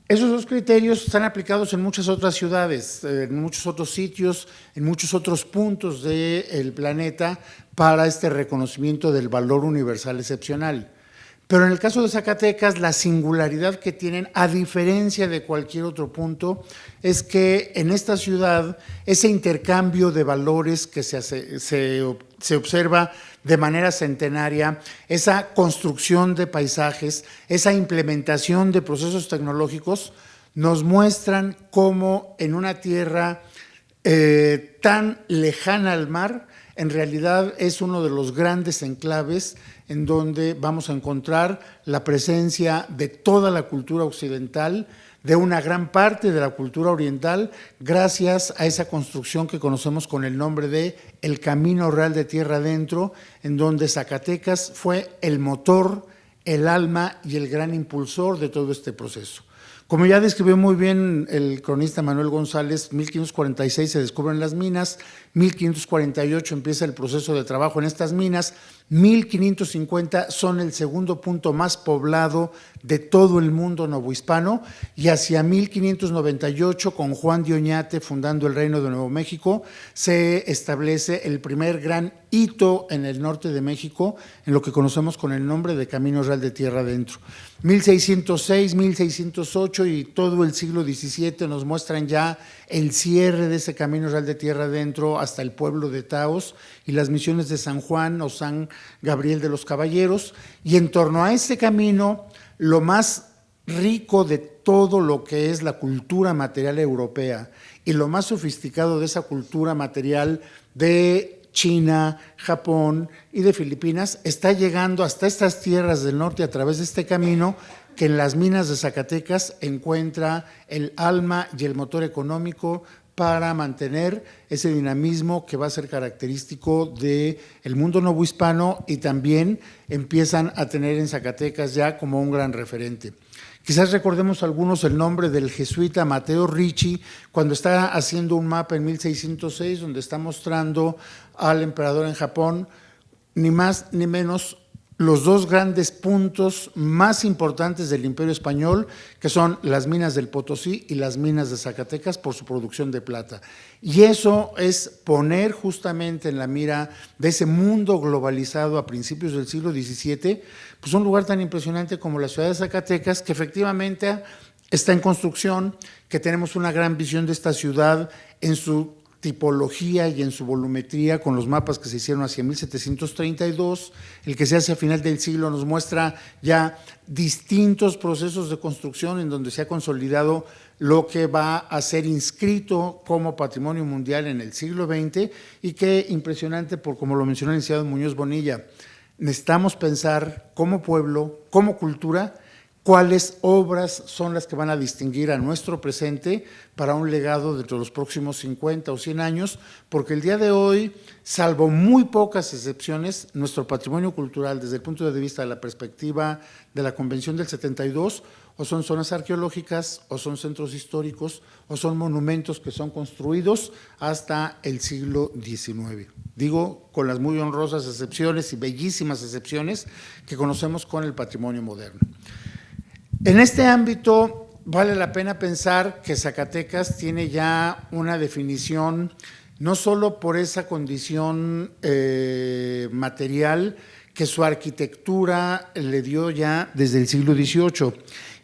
Esos dos criterios están aplicados en muchas otras ciudades, en muchos otros sitios, en muchos otros puntos del planeta para este reconocimiento del valor universal excepcional. Pero en el caso de Zacatecas, la singularidad que tienen, a diferencia de cualquier otro punto, es que en esta ciudad ese intercambio de valores que se observa de manera centenaria, esa construcción de paisajes, esa implementación de procesos tecnológicos, nos muestran cómo en una tierra tan lejana al mar, en realidad es uno de los grandes enclaves en donde vamos a encontrar la presencia de toda la cultura occidental, de una gran parte de la cultura oriental, gracias a esa construcción que conocemos con el nombre de el Camino Real de Tierra Adentro, en donde Zacatecas fue el motor, el alma y el gran impulsor de todo este proceso. Como ya describió muy bien el cronista Manuel González, 1546 se descubren las minas, 1548 empieza el proceso de trabajo en estas minas, 1550 son el segundo punto más poblado de todo el mundo novohispano y hacia 1598, con Juan de Oñate fundando el Reino de Nuevo México, se establece el primer gran hito en el norte de México, en lo que conocemos con el nombre de Camino Real de Tierra Adentro. 1606, 1608 y todo el siglo XVII nos muestran ya el cierre de ese Camino Real de Tierra Adentro hasta el pueblo de Taos y las misiones de San Juan o San Gabriel de los Caballeros, y en torno a este camino, lo más rico de todo lo que es la cultura material europea y lo más sofisticado de esa cultura material de China, Japón y de Filipinas está llegando hasta estas tierras del norte a través de este camino que en las minas de Zacatecas encuentra el alma y el motor económico para mantener ese dinamismo que va a ser característico del mundo novohispano y también empiezan a tener en Zacatecas ya como un gran referente. Quizás recordemos algunos el nombre del jesuita Mateo Ricci cuando está haciendo un mapa en 1606 donde está mostrando al emperador en Japón, ni más ni menos, los dos grandes puntos más importantes del Imperio Español, que son las minas del Potosí y las minas de Zacatecas por su producción de plata. Y eso es poner justamente en la mira de ese mundo globalizado a principios del siglo XVII, pues un lugar tan impresionante como la ciudad de Zacatecas, que efectivamente está en construcción, que tenemos una gran visión de esta ciudad en su tipología y en su volumetría con los mapas que se hicieron hacia 1732, el que se hace a final del siglo nos muestra ya distintos procesos de construcción en donde se ha consolidado lo que va a ser inscrito como patrimonio mundial en el siglo XX y que impresionante por como lo mencionó el licenciado Muñoz Bonilla, necesitamos pensar como pueblo, como cultura, cuáles obras son las que van a distinguir a nuestro presente para un legado dentro de los próximos 50 o 100 años, porque el día de hoy, salvo muy pocas excepciones, nuestro patrimonio cultural desde el punto de vista de la perspectiva de la Convención del 72, o son zonas arqueológicas, o son centros históricos, o son monumentos que son construidos hasta el siglo XIX. Digo, con las muy honrosas excepciones y bellísimas excepciones que conocemos con el patrimonio moderno. En este ámbito vale la pena pensar que Zacatecas tiene ya una definición, no solo por esa condición material que su arquitectura le dio ya desde el siglo XVIII.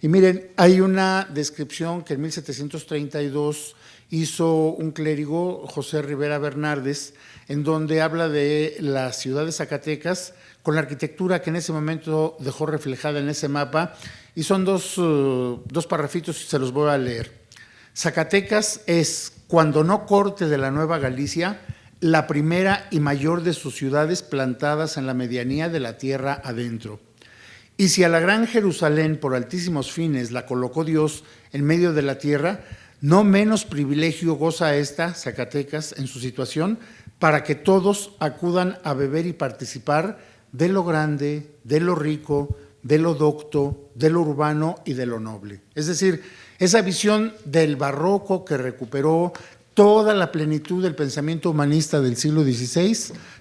Y miren, hay una descripción que en 1732 hizo un clérigo, José Rivera Bernardes, en donde habla de la ciudad de Zacatecas con la arquitectura que en ese momento dejó reflejada en ese mapa, y son dos parrafitos y se los voy a leer. Zacatecas es, cuando no corte de la Nueva Galicia, la primera y mayor de sus ciudades plantadas en la medianía de la tierra adentro. Y si a la gran Jerusalén por altísimos fines la colocó Dios en medio de la tierra, no menos privilegio goza esta, Zacatecas, en su situación, para que todos acudan a beber y participar de lo grande, de lo rico, de lo docto, de lo urbano y de lo noble. Es decir, esa visión del barroco que recuperó toda la plenitud del pensamiento humanista del siglo XVI,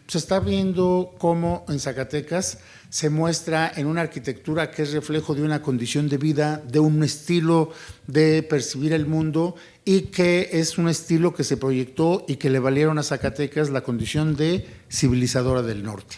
se está viendo cómo en Zacatecas se muestra en una arquitectura que es reflejo de una condición de vida, de un estilo de percibir el mundo y que es un estilo que se proyectó y que le valieron a Zacatecas la condición de civilizadora del norte.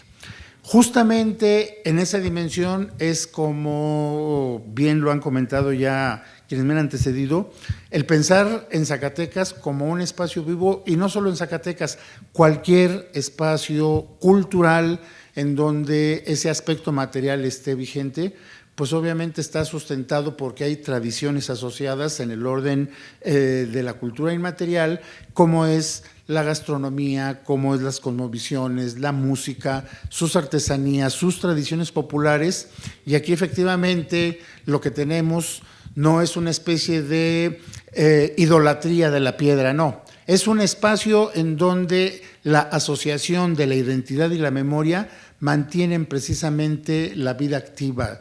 Justamente en esa dimensión es como bien lo han comentado ya quienes me han antecedido, el pensar en Zacatecas como un espacio vivo, y no solo en Zacatecas, cualquier espacio cultural en donde ese aspecto material esté vigente, pues obviamente está sustentado porque hay tradiciones asociadas en el orden de la cultura inmaterial, como es la gastronomía, como es las cosmovisiones, la música, sus artesanías, sus tradiciones populares, y aquí efectivamente lo que tenemos no es una especie de idolatría de la piedra, no. Es un espacio en donde la asociación de la identidad y la memoria mantienen precisamente la vida activa,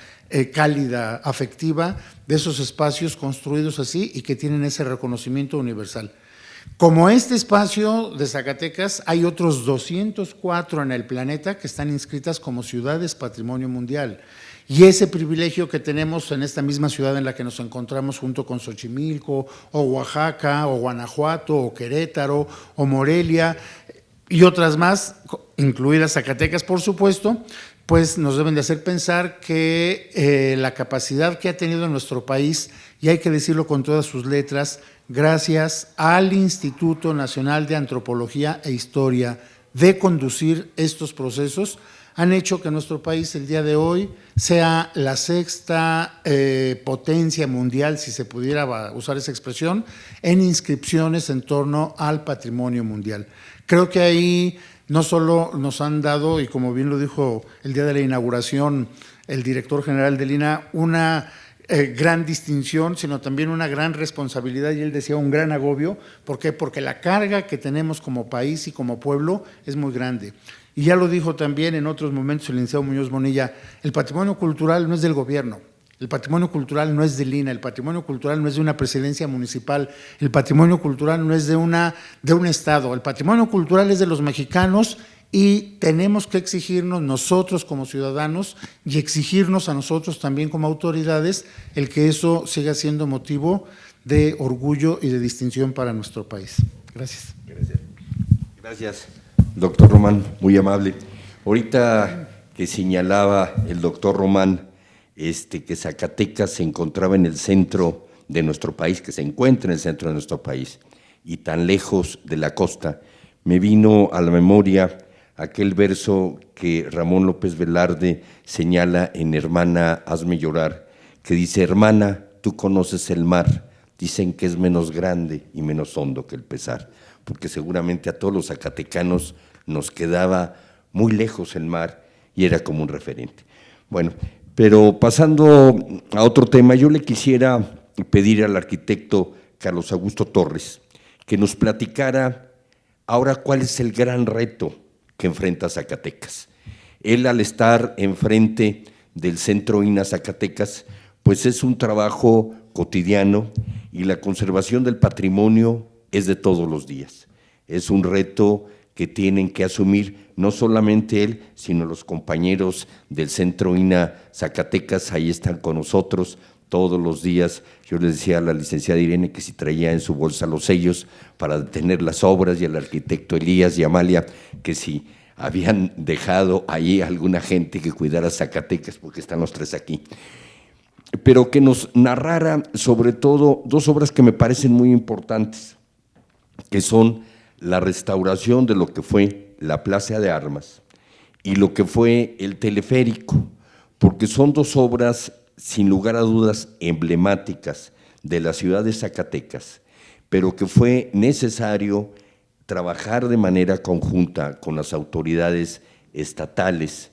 cálida, afectiva de esos espacios construidos así y que tienen ese reconocimiento universal. Como este espacio de Zacatecas, hay otros 204 en el planeta que están inscritas como ciudades patrimonio mundial. Y ese privilegio que tenemos en esta misma ciudad en la que nos encontramos junto con Xochimilco, o Oaxaca, o Guanajuato, o Querétaro, o Morelia, y otras más, incluidas Zacatecas, por supuesto, pues nos deben de hacer pensar que la capacidad que ha tenido nuestro país, y hay que decirlo con todas sus letras, gracias al Instituto Nacional de Antropología e Historia, de conducir estos procesos, han hecho que nuestro país el día de hoy sea la sexta potencia mundial, si se pudiera usar esa expresión, en inscripciones en torno al patrimonio mundial. Creo que ahí no solo nos han dado, y como bien lo dijo el día de la inauguración el director general del INAH, una gran distinción, sino también una gran responsabilidad, y él decía un gran agobio. ¿Por qué? Porque la carga que tenemos como país y como pueblo es muy grande. Y ya lo dijo también en otros momentos el licenciado Muñoz Bonilla, el patrimonio cultural no es del gobierno, el patrimonio cultural no es del INAH, el patrimonio cultural no es de una presidencia municipal, el patrimonio cultural no es de un estado, el patrimonio cultural es de los mexicanos, y tenemos que exigirnos nosotros como ciudadanos y exigirnos a nosotros también como autoridades el que eso siga siendo motivo de orgullo y de distinción para nuestro país. Gracias. Gracias, doctor Román, muy amable. Ahorita que señalaba el doctor Román que Zacatecas se encontraba en el centro de nuestro país, que se encuentra en el centro de nuestro país y tan lejos de la costa, me vino a la memoria aquel verso que Ramón López Velarde señala en Hermana, hazme llorar, que dice: hermana, tú conoces el mar, dicen que es menos grande y menos hondo que el pesar, porque seguramente a todos los zacatecanos nos quedaba muy lejos el mar y era como un referente. Bueno, pero pasando a otro tema, yo le quisiera pedir al arquitecto Carlos Augusto Torres que nos platicara ahora cuál es el gran reto que enfrenta Zacatecas. Él, al estar enfrente del Centro INAH Zacatecas, pues es un trabajo cotidiano y la conservación del patrimonio es de todos los días. Es un reto que tienen que asumir no solamente él, sino los compañeros del Centro INAH Zacatecas, ahí están con nosotros todos los días. Yo les decía a la licenciada Irene que si traía en su bolsa los sellos para detener las obras, y al arquitecto Elías y Amalia que si habían dejado ahí alguna gente que cuidara Zacatecas, porque están los tres aquí. Pero que nos narrara sobre todo dos obras que me parecen muy importantes, que son la restauración de lo que fue la Plaza de Armas y lo que fue el teleférico, porque son dos obras sin lugar a dudas emblemáticas de la ciudad de Zacatecas, pero que fue necesario trabajar de manera conjunta con las autoridades estatales,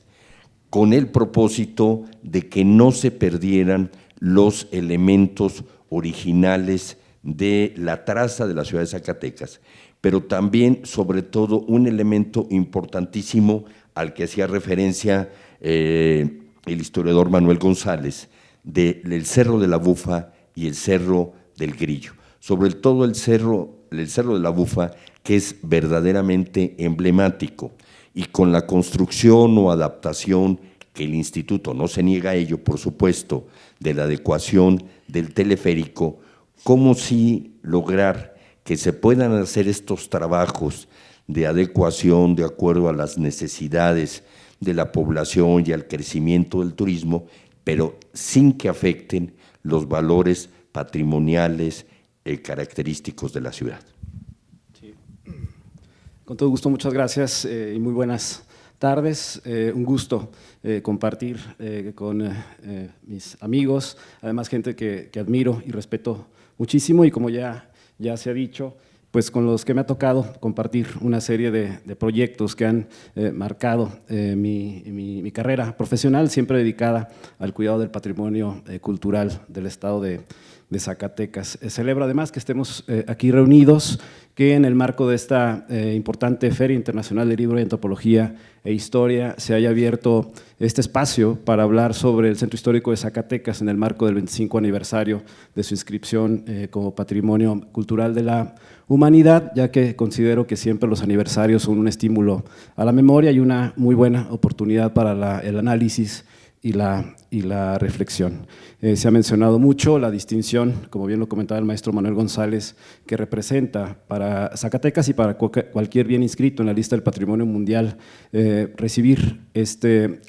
con el propósito de que no se perdieran los elementos originales de la traza de la ciudad de Zacatecas, pero también, sobre todo, un elemento importantísimo al que hacía referencia el historiador Manuel González, del Cerro de la Bufa y el Cerro del Grillo. Sobre todo el Cerro de la Bufa, que es verdaderamente emblemático, y con la construcción o adaptación que el instituto no se niega a ello, por supuesto, de la adecuación del teleférico, cómo sí lograr que se puedan hacer estos trabajos de adecuación de acuerdo a las necesidades de la población y al crecimiento del turismo, pero sin que afecten los valores patrimoniales característicos de la ciudad. Sí. Con todo gusto, muchas gracias y muy buenas tardes. Un gusto compartir con mis amigos, además gente que admiro y respeto muchísimo, y como ya se ha dicho, pues con los que me ha tocado compartir una serie de proyectos que han marcado mi carrera profesional, siempre dedicada al cuidado del patrimonio cultural del estado de Zacatecas. Celebro además que estemos aquí reunidos, que en el marco de esta importante Feria Internacional de Libro de Antropología e Historia se haya abierto este espacio para hablar sobre el Centro Histórico de Zacatecas en el marco del 25 aniversario de su inscripción como Patrimonio Cultural de la Humanidad, ya que considero que siempre los aniversarios son un estímulo a la memoria y una muy buena oportunidad para el análisis y la reflexión. Se ha mencionado mucho la distinción, como bien lo comentaba el maestro Manuel González, que representa para Zacatecas y para cualquier bien inscrito en la lista del Patrimonio Mundial recibir este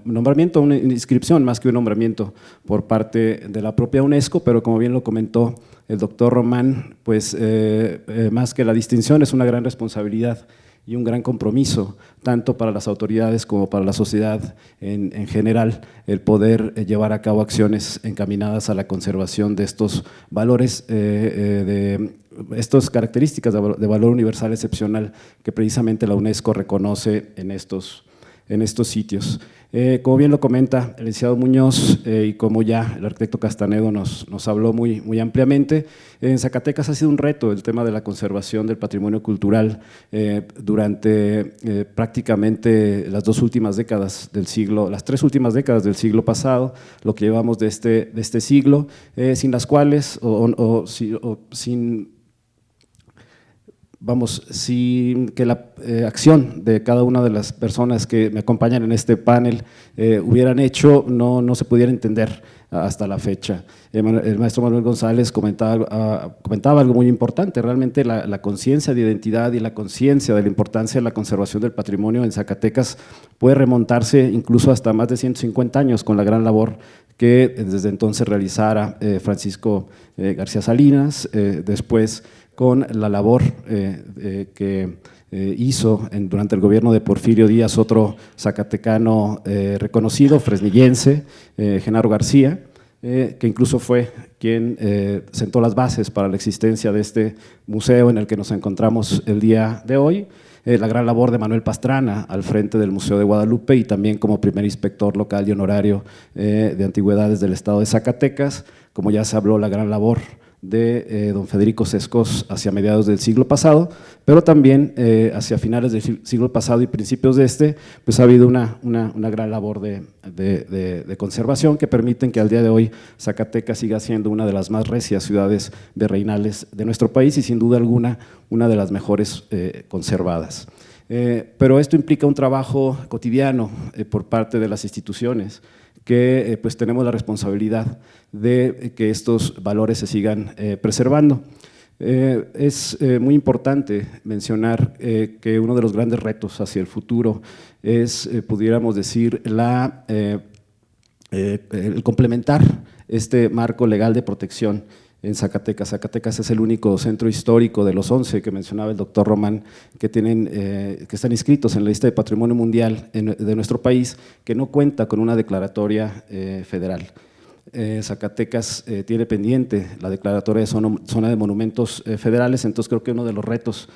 nombramiento, una inscripción más que un nombramiento por parte de la propia UNESCO, pero como bien lo comentó el doctor Román, pues más que la distinción es una gran responsabilidad y un gran compromiso, tanto para las autoridades como para la sociedad en general, el poder llevar a cabo acciones encaminadas a la conservación de estos valores, de estas características de valor universal excepcional que precisamente la UNESCO reconoce en estos sitios. Como bien lo comenta el licenciado Muñoz y como ya el arquitecto Castanedo nos habló muy ampliamente, en Zacatecas ha sido un reto el tema de la conservación del patrimonio cultural durante prácticamente las 3 últimas décadas del siglo pasado, lo que llevamos de este siglo, sin las cuales sin que la acción de cada una de las personas que me acompañan en este panel hubieran hecho, no se pudiera entender hasta la fecha. El maestro Manuel González comentaba algo muy importante, realmente la conciencia de identidad y la conciencia de la importancia de la conservación del patrimonio en Zacatecas puede remontarse incluso hasta más de 150 años con la gran labor que desde entonces realizara Francisco García Salinas, después con la labor que hizo durante el gobierno de Porfirio Díaz, otro zacatecano reconocido, fresnillense, Genaro García, que incluso fue quien sentó las bases para la existencia de este museo en el que nos encontramos el día de hoy. La gran labor de Manuel Pastrana al frente del Museo de Guadalupe y también como primer inspector local y honorario de antigüedades del estado de Zacatecas, como ya se habló, la gran labor de don Federico Sescos hacia mediados del siglo pasado, pero también hacia finales del siglo pasado y principios de pues ha habido una gran labor de conservación que permiten que al día de hoy Zacatecas siga siendo una de las más recias ciudades virreinales de nuestro país y sin duda alguna una de las mejores conservadas. Pero esto implica un trabajo cotidiano por parte de las instituciones, que pues tenemos la responsabilidad de que estos valores se sigan preservando. Es muy importante mencionar que uno de los grandes retos hacia el futuro es, pudiéramos decir, el complementar este marco legal de protección en Zacatecas. Zacatecas es el único centro histórico de los 11 que mencionaba el doctor Román que están inscritos en la lista de Patrimonio Mundial de nuestro país, que no cuenta con una declaratoria federal. Zacatecas tiene pendiente la declaratoria de zona de monumentos federales, entonces creo que uno de los retos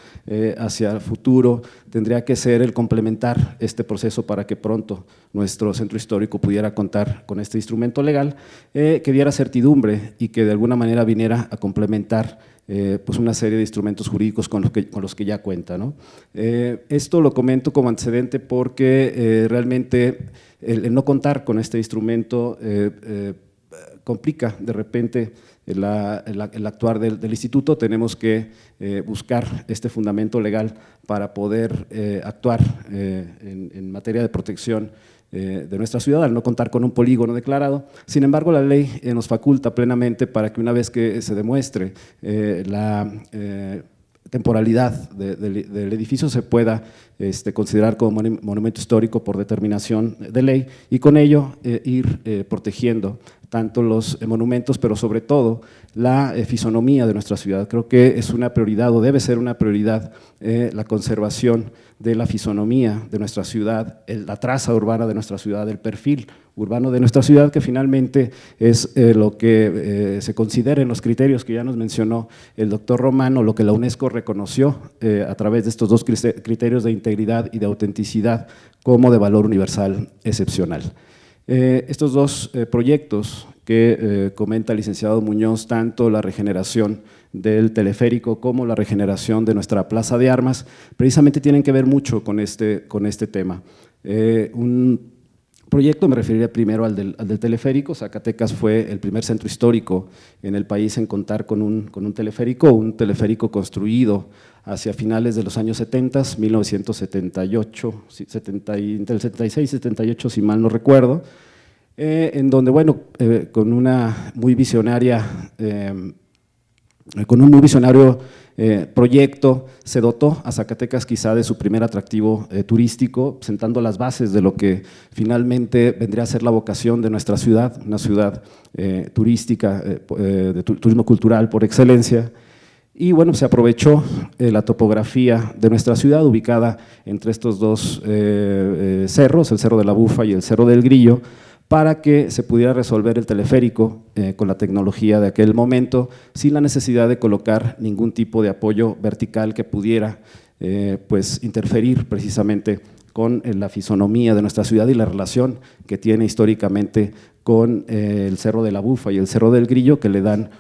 hacia el futuro tendría que ser el complementar este proceso para que pronto nuestro centro histórico pudiera contar con este instrumento legal que diera certidumbre y que de alguna manera viniera a complementar pues una serie de instrumentos jurídicos con los que ya cuenta, ¿no? Esto lo comento como antecedente porque realmente el no contar con este instrumento complica de repente el actuar del instituto. Tenemos que buscar este fundamento legal para poder actuar en materia de protección de nuestra ciudad, al no contar con un polígono declarado. Sin embargo, la ley nos faculta plenamente para que una vez que se demuestre la temporalidad del edificio se pueda considerar como monumento histórico por determinación de ley y con ello ir protegiendo tanto los monumentos, pero sobre todo la fisonomía de nuestra ciudad. Creo que es una prioridad o debe ser una prioridad la conservación de la fisonomía de nuestra ciudad, la traza urbana de nuestra ciudad, el perfil urbano de nuestra ciudad, que finalmente es lo que se considera en los criterios que ya nos mencionó el doctor Romano, lo que la UNESCO reconoció a través de estos dos criterios de integridad y de autenticidad como de valor universal excepcional. Estos dos proyectos que comenta el licenciado Muñoz, tanto la regeneración del teleférico como la regeneración de nuestra plaza de armas, precisamente tienen que ver mucho con este tema. Un proyecto, me referiría primero al del teleférico. Zacatecas fue el primer centro histórico en el país en contar con un teleférico construido hacia finales de los años 70, 1978, entre el 76 y 78, si mal no recuerdo, en donde, bueno, con un muy visionario proyecto, se dotó a Zacatecas quizá de su primer atractivo turístico, sentando las bases de lo que finalmente vendría a ser la vocación de nuestra ciudad, una ciudad turística, de turismo cultural por excelencia. Y bueno, se aprovechó la topografía de nuestra ciudad, ubicada entre estos dos cerros, el Cerro de la Bufa y el Cerro del Grillo, para que se pudiera resolver el teleférico con la tecnología de aquel momento, sin la necesidad de colocar ningún tipo de apoyo vertical que pudiera pues interferir precisamente con la fisonomía de nuestra ciudad y la relación que tiene históricamente con el Cerro de la Bufa y el Cerro del Grillo, que le dan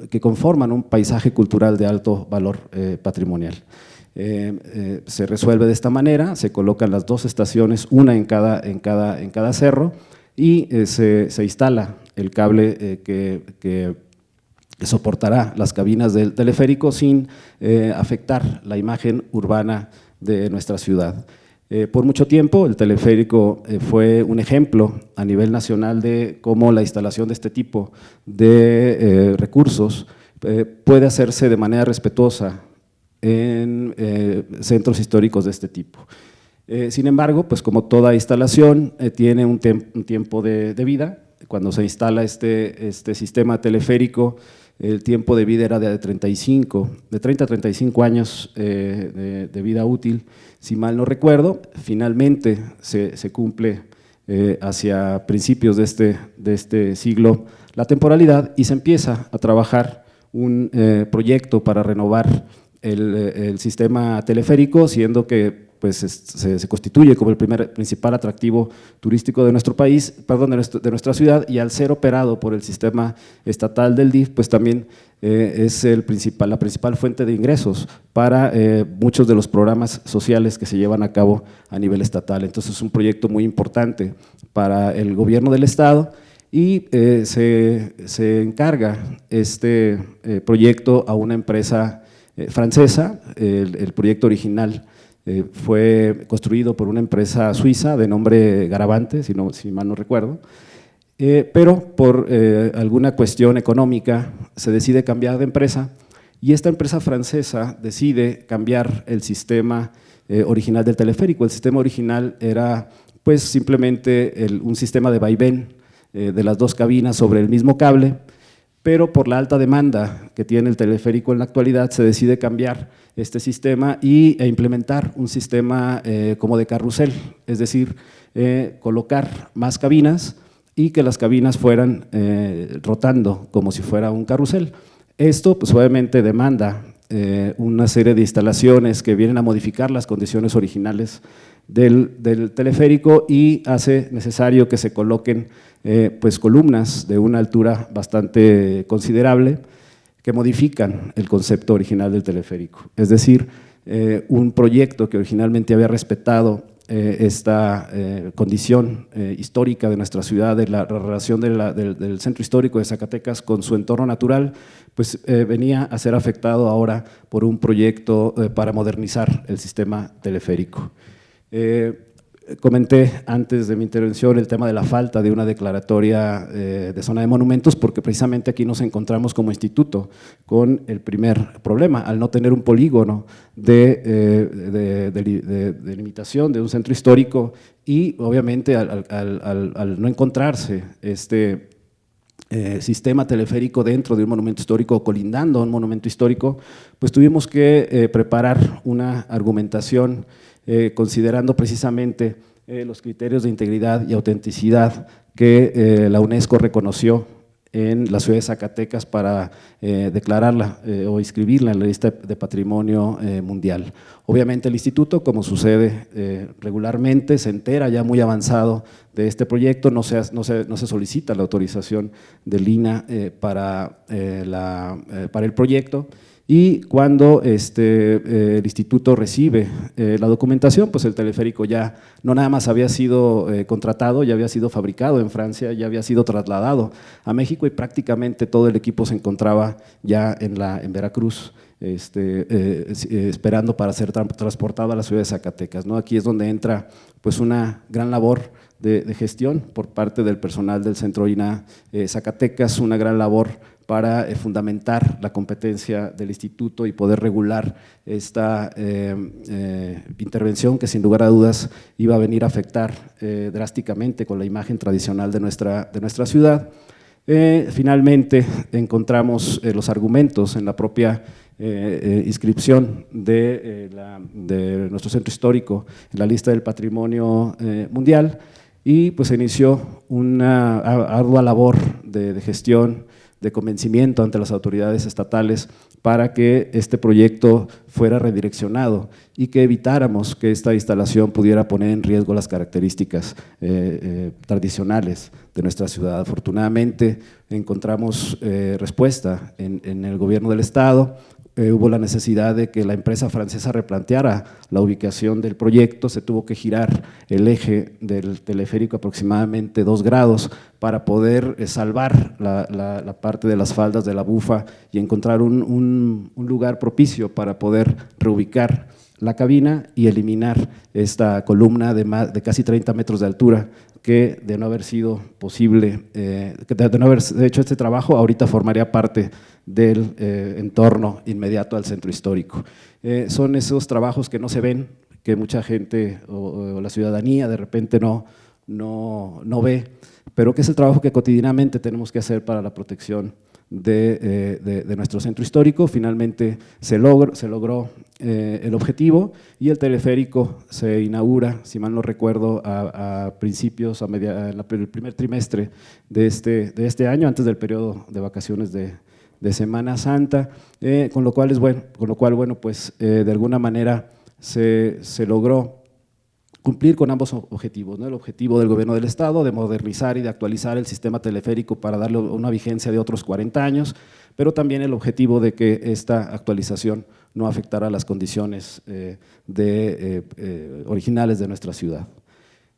que conforman un paisaje cultural de alto valor patrimonial. Se resuelve de esta manera, se colocan las dos estaciones, una en cada cerro, y se instala el cable que soportará las cabinas del teleférico sin afectar la imagen urbana de nuestra ciudad. Por mucho tiempo el teleférico fue un ejemplo a nivel nacional de cómo la instalación de este tipo de recursos puede hacerse de manera respetuosa en centros históricos de este tipo. Sin embargo, pues como toda instalación tiene un tiempo de vida. Cuando se instala este sistema teleférico, el tiempo de vida era de 30 a 35 años de vida útil, si mal no recuerdo. Finalmente se cumple hacia principios de este siglo la temporalidad y se empieza a trabajar un proyecto para renovar el sistema teleférico, siendo que pues se constituye como el principal atractivo turístico de nuestro país, de nuestra ciudad, y al ser operado por el sistema estatal del DIF, pues también es la principal fuente de ingresos para muchos de los programas sociales que se llevan a cabo a nivel estatal. Entonces es un proyecto muy importante para el gobierno del estado y se encarga este proyecto a una empresa francesa. El proyecto original fue construido por una empresa suiza de nombre Garavante, si mal no recuerdo, pero por alguna cuestión económica se decide cambiar de empresa y esta empresa francesa decide cambiar el sistema original del teleférico. El sistema original era pues simplemente un sistema de vaivén de las dos cabinas sobre el mismo cable, pero por la alta demanda que tiene el teleférico en la actualidad se decide cambiar este sistema e implementar un sistema como de carrusel, es decir, colocar más cabinas y que las cabinas fueran rotando como si fuera un carrusel. Esto pues obviamente demanda una serie de instalaciones que vienen a modificar las condiciones originales del teleférico y hace necesario que se coloquen pues columnas de una altura bastante considerable, que modifican el concepto original del teleférico. Es decir, un proyecto que originalmente había respetado esta condición histórica de nuestra ciudad, de la relación del centro histórico de Zacatecas con su entorno natural, pues venía a ser afectado ahora por un proyecto para modernizar el sistema teleférico. Comenté antes de mi intervención el tema de la falta de una declaratoria de zona de monumentos, porque precisamente aquí nos encontramos como instituto con el primer problema, al no tener un polígono de limitación de un centro histórico y obviamente al no encontrarse este sistema teleférico dentro de un monumento histórico o colindando a un monumento histórico, pues tuvimos que preparar una argumentación considerando precisamente los criterios de integridad y autenticidad que la UNESCO reconoció en la ciudad de Zacatecas para declararla o inscribirla en la lista de patrimonio mundial. Obviamente el instituto, como sucede regularmente, se entera ya muy avanzado de este proyecto, no se solicita la autorización del INAH para el proyecto. Y cuando el instituto recibe la documentación, pues el teleférico ya no nada más había sido contratado, ya había sido fabricado en Francia, ya había sido trasladado a México y prácticamente todo el equipo se encontraba ya en Veracruz, esperando para ser transportado a la ciudad de Zacatecas, ¿no? Aquí es donde entra pues una gran labor de gestión por parte del personal del Centro INAH Zacatecas, una gran labor para fundamentar la competencia del instituto y poder regular esta intervención que sin lugar a dudas iba a venir a afectar drásticamente con la imagen tradicional de nuestra ciudad. Finalmente encontramos los argumentos en la propia inscripción de nuestro centro histórico en la lista del patrimonio mundial y pues se inició una ardua labor de gestión, de convencimiento ante las autoridades estatales para que este proyecto fuera redireccionado y que evitáramos que esta instalación pudiera poner en riesgo las características tradicionales de nuestra ciudad. Afortunadamente encontramos respuesta en el gobierno del estado. Hubo la necesidad de que la empresa francesa replanteara la ubicación del proyecto, se tuvo que girar el eje del teleférico aproximadamente 2 grados para poder salvar la parte de las faldas de la bufa y encontrar un lugar propicio para poder reubicar la cabina y eliminar esta columna de casi 30 metros de altura que de no haber sido posible, de no haber hecho este trabajo, ahorita formaría parte del entorno inmediato al centro histórico. Son esos trabajos que no se ven, que mucha gente o la ciudadanía de repente no ve, pero que es el trabajo que cotidianamente tenemos que hacer para la protección de nuestro centro histórico. Finalmente se logró el objetivo y el teleférico se inaugura, si mal no recuerdo, a principios, en el primer trimestre de este año, antes del periodo de vacaciones de Semana Santa, con lo cual, pues de alguna manera se logró cumplir con ambos objetivos, ¿no? El objetivo del gobierno del estado de modernizar y de actualizar el sistema teleférico para darle una vigencia de otros 40 años, pero también el objetivo de que esta actualización no afectara las condiciones originales de nuestra ciudad.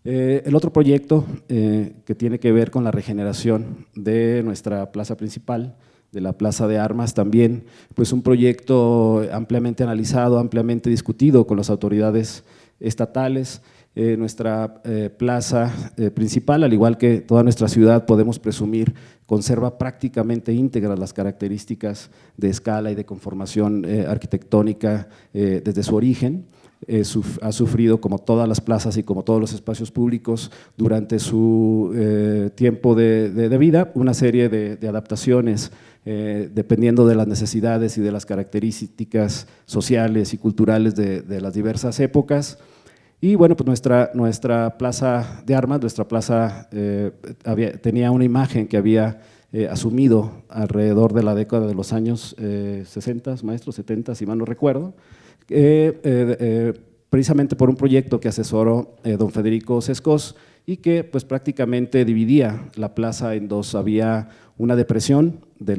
El otro proyecto que tiene que ver con la regeneración de nuestra plaza principal, de la Plaza de Armas, también pues un proyecto ampliamente analizado, ampliamente discutido con las autoridades estatales. Nuestra plaza principal, al igual que toda nuestra ciudad, podemos presumir, conserva prácticamente íntegras las características de escala y de conformación arquitectónica desde su origen. Ha sufrido, como todas las plazas y como todos los espacios públicos, durante su tiempo de vida, una serie de adaptaciones dependiendo de las necesidades y de las características sociales y culturales de las diversas épocas. Y bueno, pues nuestra Plaza de Armas, nuestra plaza tenía una imagen que había asumido alrededor de la década de los años 60, maestro, 70, si mal no recuerdo, precisamente por un proyecto que asesoró don Federico Sescos y que pues prácticamente dividía la plaza en dos. Había una depresión de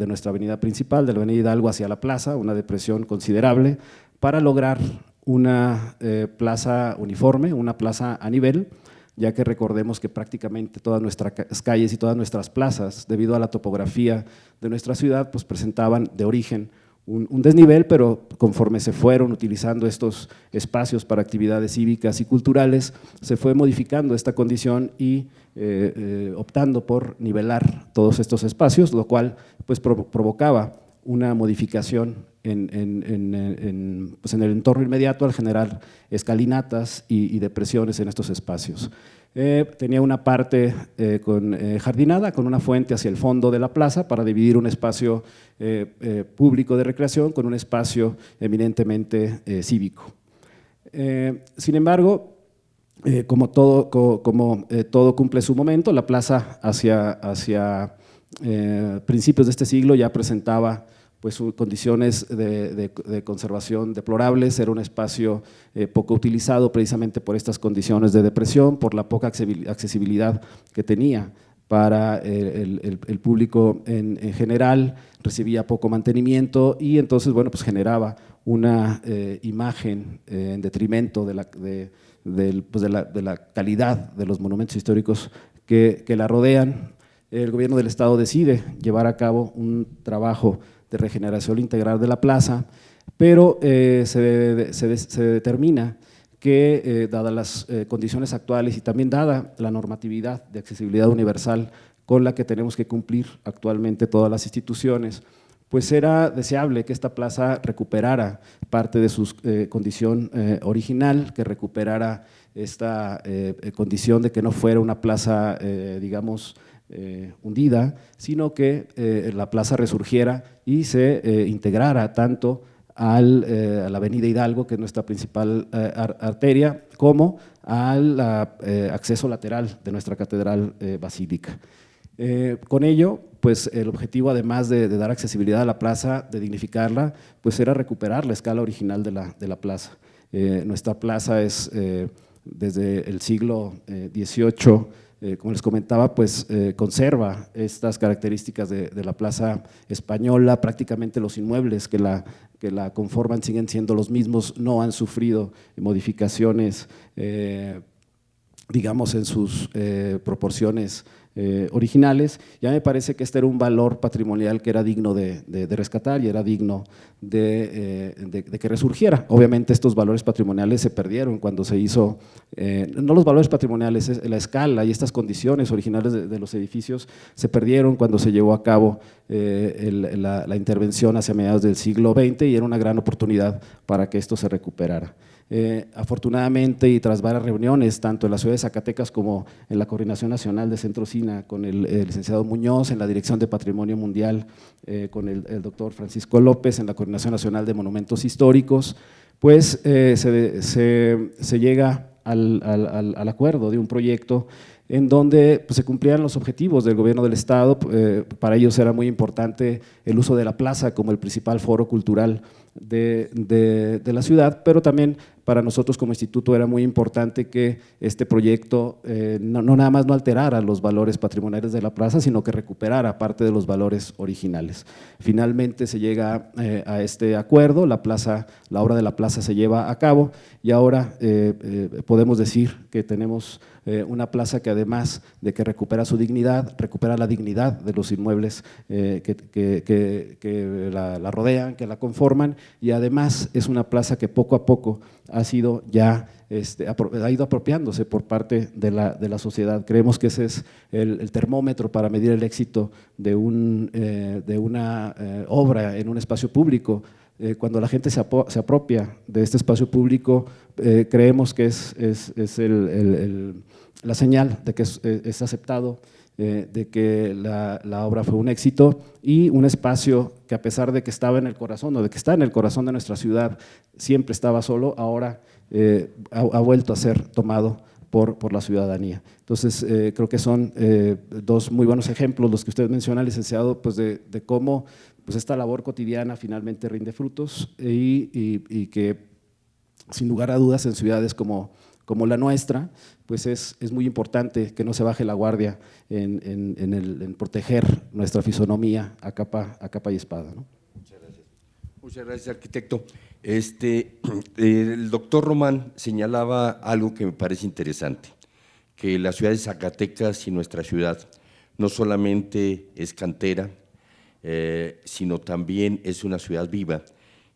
nuestra avenida principal, de la avenida Hidalgo hacia la plaza, una depresión considerable, para lograr una plaza uniforme, una plaza a nivel, ya que recordemos que prácticamente todas nuestras calles y todas nuestras plazas, debido a la topografía de nuestra ciudad, pues presentaban de origen un desnivel, pero conforme se fueron utilizando estos espacios para actividades cívicas y culturales, se fue modificando esta condición y optando por nivelar todos estos espacios, lo cual pues provocaba una modificación en el entorno inmediato al generar escalinatas y depresiones en estos espacios. Tenía una parte jardinada con una fuente hacia el fondo de la plaza para dividir un espacio público de recreación con un espacio eminentemente cívico. Sin embargo, como todo cumple su momento, la plaza hacia principios de este siglo ya presentaba pues condiciones de conservación deplorables, era un espacio poco utilizado precisamente por estas condiciones de depresión, por la poca accesibilidad que tenía para el público en general, recibía poco mantenimiento y entonces bueno, pues generaba una imagen en detrimento de la calidad de los monumentos históricos que la rodean. El gobierno del estado decide llevar a cabo un trabajo de regeneración integral de la plaza, pero se determina que, dadas las condiciones actuales y también dada la normatividad de accesibilidad universal con la que tenemos que cumplir actualmente todas las instituciones, pues era deseable que esta plaza recuperara parte de su condición original, que recuperara esta condición de que no fuera una plaza, digamos, hundida, sino que la plaza resurgiera y se integrara tanto a la avenida Hidalgo, que es nuestra principal arteria, como al acceso lateral de nuestra catedral basílica. Con ello, pues el objetivo, además de dar accesibilidad a la plaza, de dignificarla, pues era recuperar la escala original de la plaza. Nuestra plaza es desde el siglo XVIII, como les comentaba, pues conserva estas características de la plaza española. Prácticamente los inmuebles que la conforman siguen siendo los mismos, no han sufrido modificaciones, digamos, en sus proporciones originales. Ya me parece que este era un valor patrimonial que era digno de rescatar y era digno de que resurgiera. Obviamente estos valores patrimoniales se perdieron cuando se hizo, no los valores patrimoniales, la escala y estas condiciones originales de los edificios se perdieron cuando se llevó a cabo la intervención hacia mediados del siglo XX y era una gran oportunidad para que esto se recuperara. Afortunadamente y tras varias reuniones, tanto en la ciudad de Zacatecas como en la Coordinación Nacional de Centro SINA, con el licenciado Muñoz, en la Dirección de Patrimonio Mundial, con el doctor Francisco López, en la Coordinación Nacional de Monumentos Históricos, pues se llega al acuerdo de un proyecto en donde pues, se cumplían los objetivos del gobierno del estado. Para ellos era muy importante el uso de la plaza como el principal foro cultural de la ciudad, pero también para nosotros como instituto era muy importante que este proyecto no nada más no alterara los valores patrimoniales de la plaza, sino que recuperara parte de los valores originales. Finalmente se llega a este acuerdo, la obra de la plaza se lleva a cabo y ahora podemos decir que tenemos una plaza que además de que recupera su dignidad, recupera la dignidad de los inmuebles que la rodean, que la conforman, y además es una plaza que poco a poco ha sido ya ha ido apropiándose por parte de la sociedad. Creemos que ese es el termómetro para medir el éxito de una obra en un espacio público. Cuando la gente se apropia de este espacio público, creemos que es la señal de que es aceptado, de que la obra fue un éxito y un espacio que, a pesar de que estaba en el corazón o de que está en el corazón de nuestra ciudad, siempre estaba solo, ahora ha vuelto a ser tomado por la ciudadanía. Entonces, creo que son dos muy buenos ejemplos los que usted menciona, licenciado, pues de cómo pues esta labor cotidiana finalmente rinde frutos y que sin lugar a dudas en ciudades como la nuestra, pues es muy importante que no se baje la guardia en proteger nuestra fisonomía a capa y espada, ¿no? Muchas gracias, arquitecto. El doctor Román señalaba algo que me parece interesante, que la ciudad de Zacatecas y nuestra ciudad no solamente es cantera, sino también es una ciudad viva.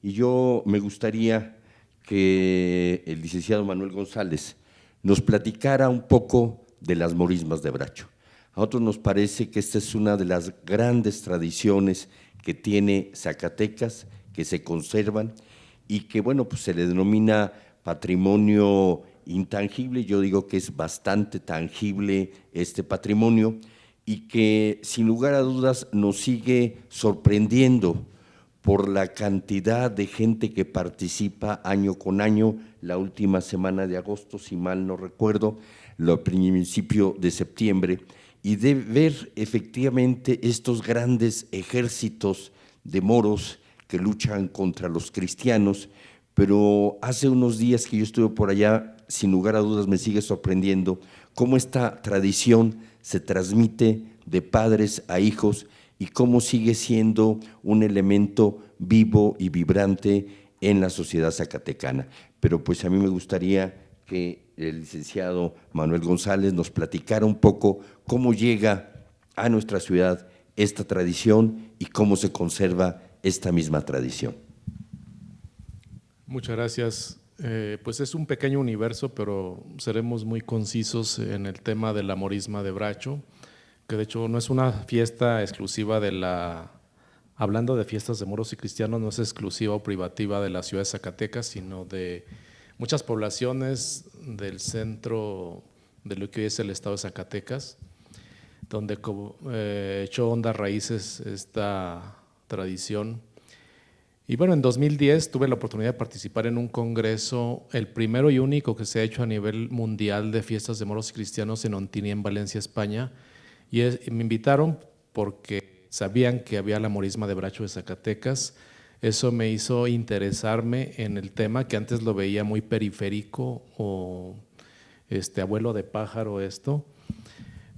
Y yo me gustaría que el licenciado Manuel González nos platicara un poco de las morismas de Bracho. A nosotros nos parece que esta es una de las grandes tradiciones que tiene Zacatecas, que se conservan y que, bueno, pues se le denomina patrimonio intangible. Yo digo que es bastante tangible este patrimonio y que sin lugar a dudas nos sigue sorprendiendo por la cantidad de gente que participa año con año. La última semana de agosto, si mal no recuerdo, el principio de septiembre, y de ver efectivamente estos grandes ejércitos de moros que luchan contra los cristianos. Pero hace unos días que yo estuve por allá, sin lugar a dudas me sigue sorprendiendo cómo esta tradición se transmite de padres a hijos y cómo sigue siendo un elemento vivo y vibrante en la sociedad zacatecana. Pero pues a mí me gustaría que el licenciado Manuel González nos platicara un poco cómo llega a nuestra ciudad esta tradición y cómo se conserva esta misma tradición. Muchas gracias. Pues es un pequeño universo, pero seremos muy concisos en el tema de la morisma de Bracho, que de hecho no es una fiesta exclusiva hablando de fiestas de moros y cristianos, no es exclusiva o privativa de la ciudad de Zacatecas, sino de muchas poblaciones del centro de lo que hoy es el estado de Zacatecas, donde echó hondas raíces esta tradición. Y bueno, en 2010 tuve la oportunidad de participar en un congreso, el primero y único que se ha hecho a nivel mundial de fiestas de moros y cristianos en Ontinyent, en Valencia, España, y me invitaron porque sabían que había la morisma de Bracho de Zacatecas. Eso me hizo interesarme en el tema, que antes lo veía muy periférico o abuelo de pájaro esto,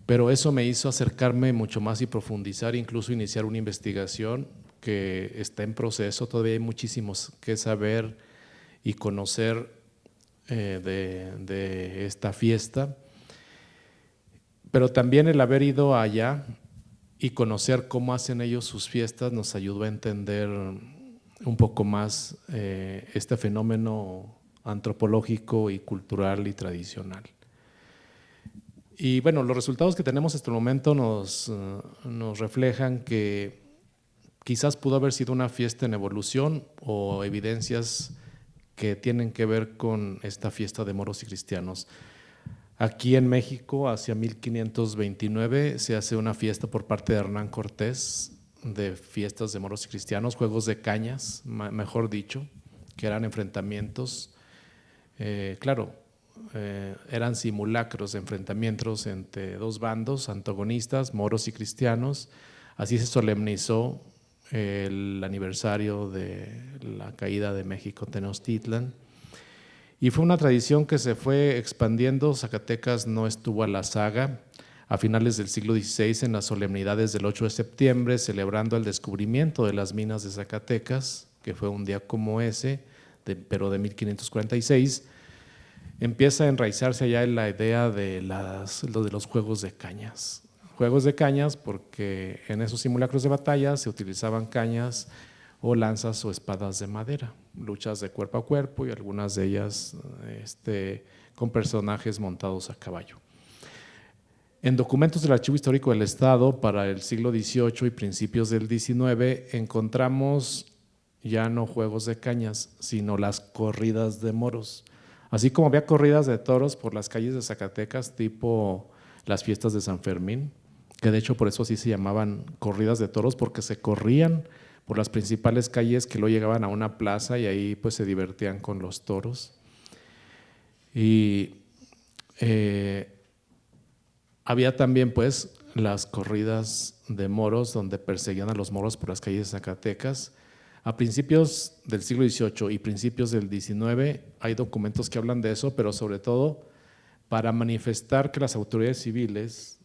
pero eso me hizo acercarme mucho más y profundizar, incluso iniciar una investigación que está en proceso. Todavía hay muchísimos que saber y conocer de esta fiesta, pero también el haber ido allá y conocer cómo hacen ellos sus fiestas nos ayudó a entender un poco más este fenómeno antropológico y cultural y tradicional. Y bueno, los resultados que tenemos hasta el momento nos reflejan que quizás pudo haber sido una fiesta en evolución o evidencias que tienen que ver con esta fiesta de moros y cristianos. Aquí en México, hacia 1529, se hace una fiesta por parte de Hernán Cortés de fiestas de moros y cristianos, juegos de cañas, mejor dicho, que eran enfrentamientos, eran simulacros de enfrentamientos entre dos bandos antagonistas, moros y cristianos. Así se solemnizó el aniversario de la caída de México Tenochtitlan. Y fue una tradición que se fue expandiendo. Zacatecas no estuvo a la saga. A finales del siglo XVI, en las solemnidades del 8 de septiembre, celebrando el descubrimiento de las minas de Zacatecas, que fue un día como ese, pero de 1546, empieza a enraizarse ya en la idea de los juegos de cañas. Juegos de cañas porque en esos simulacros de batalla se utilizaban cañas o lanzas o espadas de madera, luchas de cuerpo a cuerpo y algunas de ellas con personajes montados a caballo. En documentos del Archivo Histórico del Estado para el siglo XVIII y principios del XIX encontramos ya no juegos de cañas, sino las corridas de moros. Así como había corridas de toros por las calles de Zacatecas, tipo las fiestas de San Fermín, que de hecho por eso sí se llamaban corridas de toros, porque se corrían por las principales calles que luego llegaban a una plaza y ahí pues se divertían con los toros. Y había también pues las corridas de moros donde perseguían a los moros por las calles de Zacatecas. A principios del siglo XVIII y principios del XIX hay documentos que hablan de eso, pero sobre todo para manifestar que las autoridades civiles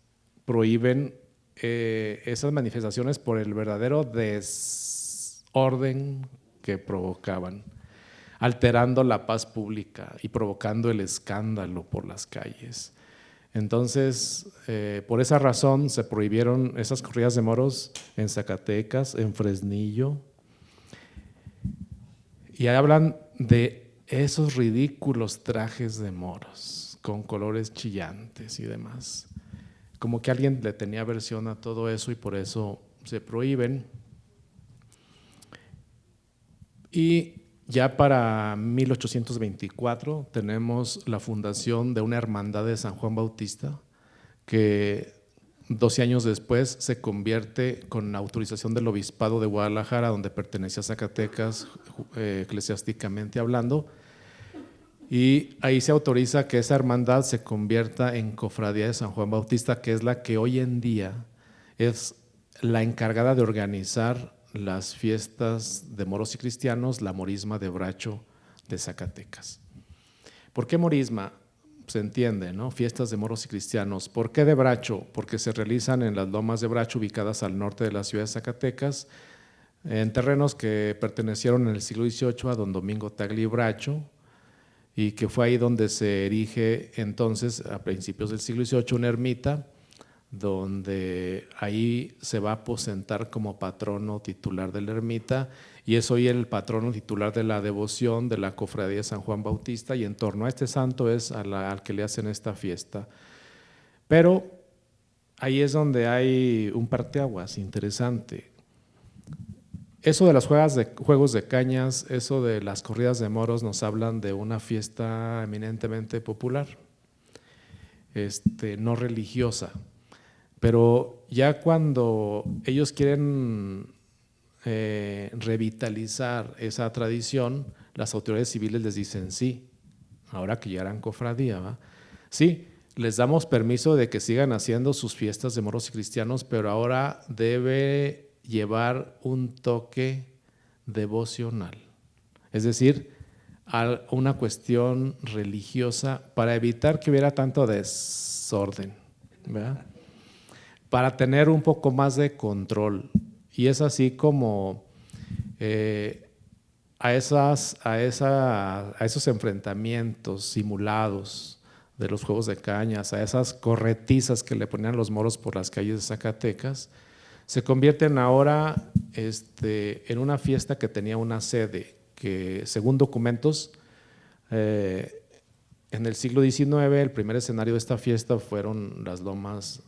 prohíben esas manifestaciones por el verdadero desorden que provocaban, alterando la paz pública y provocando el escándalo por las calles. Entonces, por esa razón se prohibieron esas corridas de moros en Zacatecas, en Fresnillo, y hablan de esos ridículos trajes de moros con colores chillantes y demás. Como que alguien le tenía aversión a todo eso y por eso se prohíben. Y ya para 1824 tenemos la fundación de una hermandad de San Juan Bautista que 12 años después se convierte con la autorización del Obispado de Guadalajara, donde pertenecía a Zacatecas eclesiásticamente hablando, y ahí se autoriza que esa hermandad se convierta en Cofradía de San Juan Bautista, que es la que hoy en día es la encargada de organizar las fiestas de moros y cristianos, la Morisma de Bracho de Zacatecas. ¿Por qué Morisma? Se entiende, ¿no? Fiestas de moros y cristianos. ¿Por qué de Bracho? Porque se realizan en las lomas de Bracho, ubicadas al norte de la ciudad de Zacatecas, en terrenos que pertenecieron en el siglo XVIII a don Domingo Tagle y Bracho, y que fue ahí donde se erige entonces, a principios del siglo XVIII, una ermita, donde ahí se va a aposentar como patrono titular de la ermita, y es hoy el patrono titular de la devoción de la Cofradía de San Juan Bautista, y en torno a este santo es al que le hacen esta fiesta. Pero ahí es donde hay un parteaguas interesante. Eso de los juegos de cañas, eso de las corridas de moros nos hablan de una fiesta eminentemente popular, no religiosa. Pero ya cuando ellos quieren revitalizar esa tradición, las autoridades civiles les dicen sí, ahora que ya eran cofradía, ¿va? Sí, les damos permiso de que sigan haciendo sus fiestas de moros y cristianos, pero ahora debe llevar un toque devocional, es decir, a una cuestión religiosa para evitar que hubiera tanto desorden, ¿verdad? Para tener un poco más de control. Y es así como a esos enfrentamientos simulados de los juegos de cañas, a esas corretizas que le ponían los moros por las calles de Zacatecas, se convierten ahora en una fiesta que tenía una sede que, según documentos, en el siglo XIX, el primer escenario de esta fiesta fueron las lomas,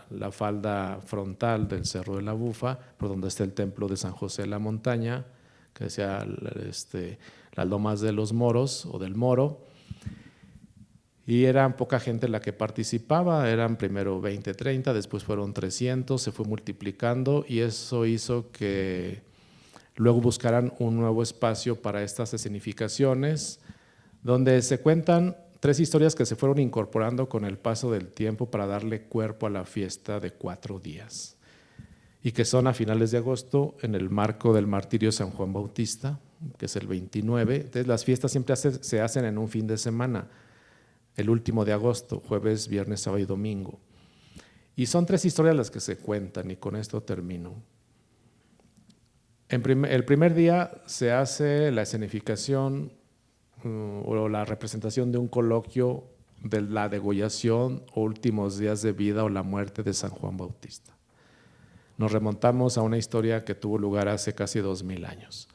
la falda frontal del Cerro de la Bufa, por donde está el templo de San José de la Montaña, que decía las lomas de los moros o del Moro, y eran poca gente la que participaba, eran primero 20, 30, después fueron 300, se fue multiplicando y eso hizo que luego buscaran un nuevo espacio para estas escenificaciones, donde se cuentan 3 historias que se fueron incorporando con el paso del tiempo para darle cuerpo a la fiesta de 4 días y que son a finales de agosto en el marco del martirio de San Juan Bautista, que es el 29. Entonces las fiestas siempre se hacen en un fin de semana, el último de agosto, jueves, viernes, sábado y domingo. Y son 3 historias las que se cuentan y con esto termino. El primer día se hace la escenificación o la representación de un coloquio de la degollación o últimos días de vida o la muerte de San Juan Bautista. Nos remontamos a una historia que tuvo lugar hace casi 2000 años.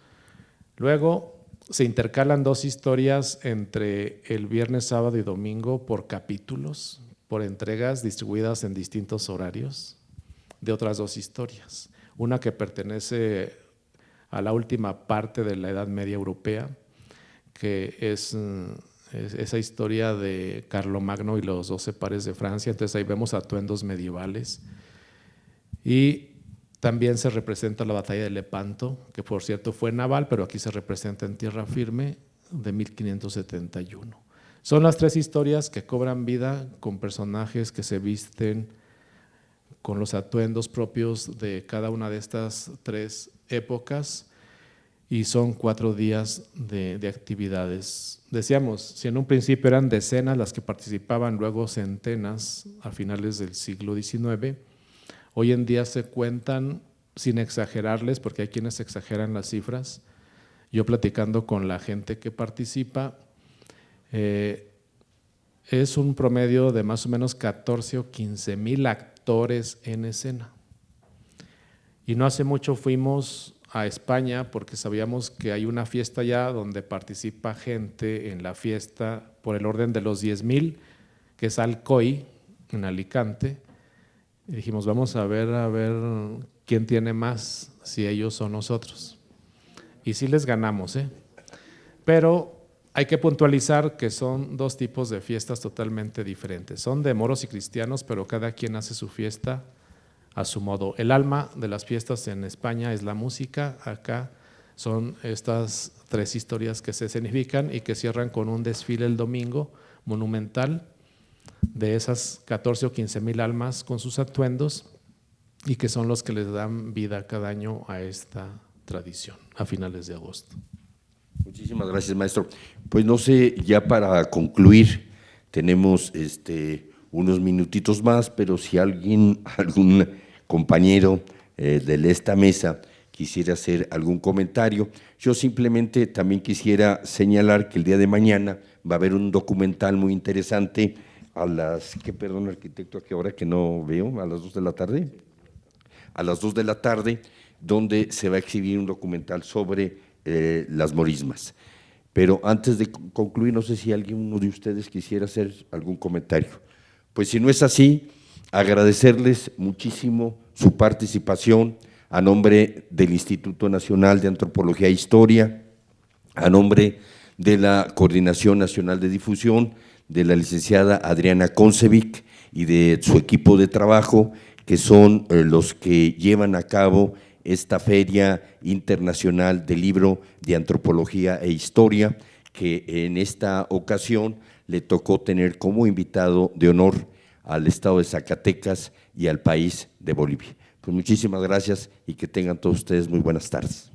Luego se intercalan 2 historias entre el viernes, sábado y domingo por capítulos, por entregas distribuidas en distintos horarios de otras 2 historias. Una que pertenece a la última parte de la Edad Media Europea, que es esa historia de Carlomagno y los 12 pares de Francia. Entonces ahí vemos atuendos medievales. Y también se representa la batalla de Lepanto, que por cierto fue naval, pero aquí se representa en tierra firme, de 1571. Son las 3 historias que cobran vida con personajes que se visten con los atuendos propios de cada una de estas 3 épocas. y son 4 días de actividades. Decíamos, si en un principio eran decenas las que participaban, luego centenas a finales del siglo XIX, hoy en día se cuentan, sin exagerarles, porque hay quienes exageran las cifras, yo platicando con la gente que participa, es un promedio de más o menos 14 o 15 mil actores en escena. Y no hace mucho fuimos a España porque sabíamos que hay una fiesta allá donde participa gente en la fiesta por el orden de los 10,000, que es Alcoy, en Alicante. Y dijimos, vamos a ver quién tiene más, si ellos o nosotros. Y sí les ganamos, pero hay que puntualizar que son 2 tipos de fiestas totalmente diferentes. Son de moros y cristianos, pero cada quien hace su fiesta a su modo. El alma de las fiestas en España es la música, acá son estas 3 historias que se escenifican y que cierran con un desfile el domingo monumental de esas 14 o 15 mil almas con sus atuendos y que son los que les dan vida cada año a esta tradición a finales de agosto. Muchísimas gracias, maestro. Pues no sé, ya para concluir, tenemos unos minutitos más, pero si algún compañero de esta mesa quisiera hacer algún comentario, yo simplemente también quisiera señalar que el día de mañana va a haber un documental muy interesante a las, perdón, arquitecto, ¿a qué hora que no veo? ¿A las 2 de la tarde? A las 2 de la tarde, donde se va a exhibir un documental sobre las morismas. Pero antes de concluir, no sé si alguno de ustedes quisiera hacer algún comentario. Pues si no es así, agradecerles muchísimo su participación a nombre del Instituto Nacional de Antropología e Historia, a nombre de la Coordinación Nacional de Difusión, de la licenciada Adriana Concevic y de su equipo de trabajo, que son los que llevan a cabo esta Feria Internacional del Libro de Antropología e Historia, que en esta ocasión le tocó tener como invitado de honor al estado de Zacatecas y al país de Bolivia. Pues muchísimas gracias y que tengan todos ustedes muy buenas tardes.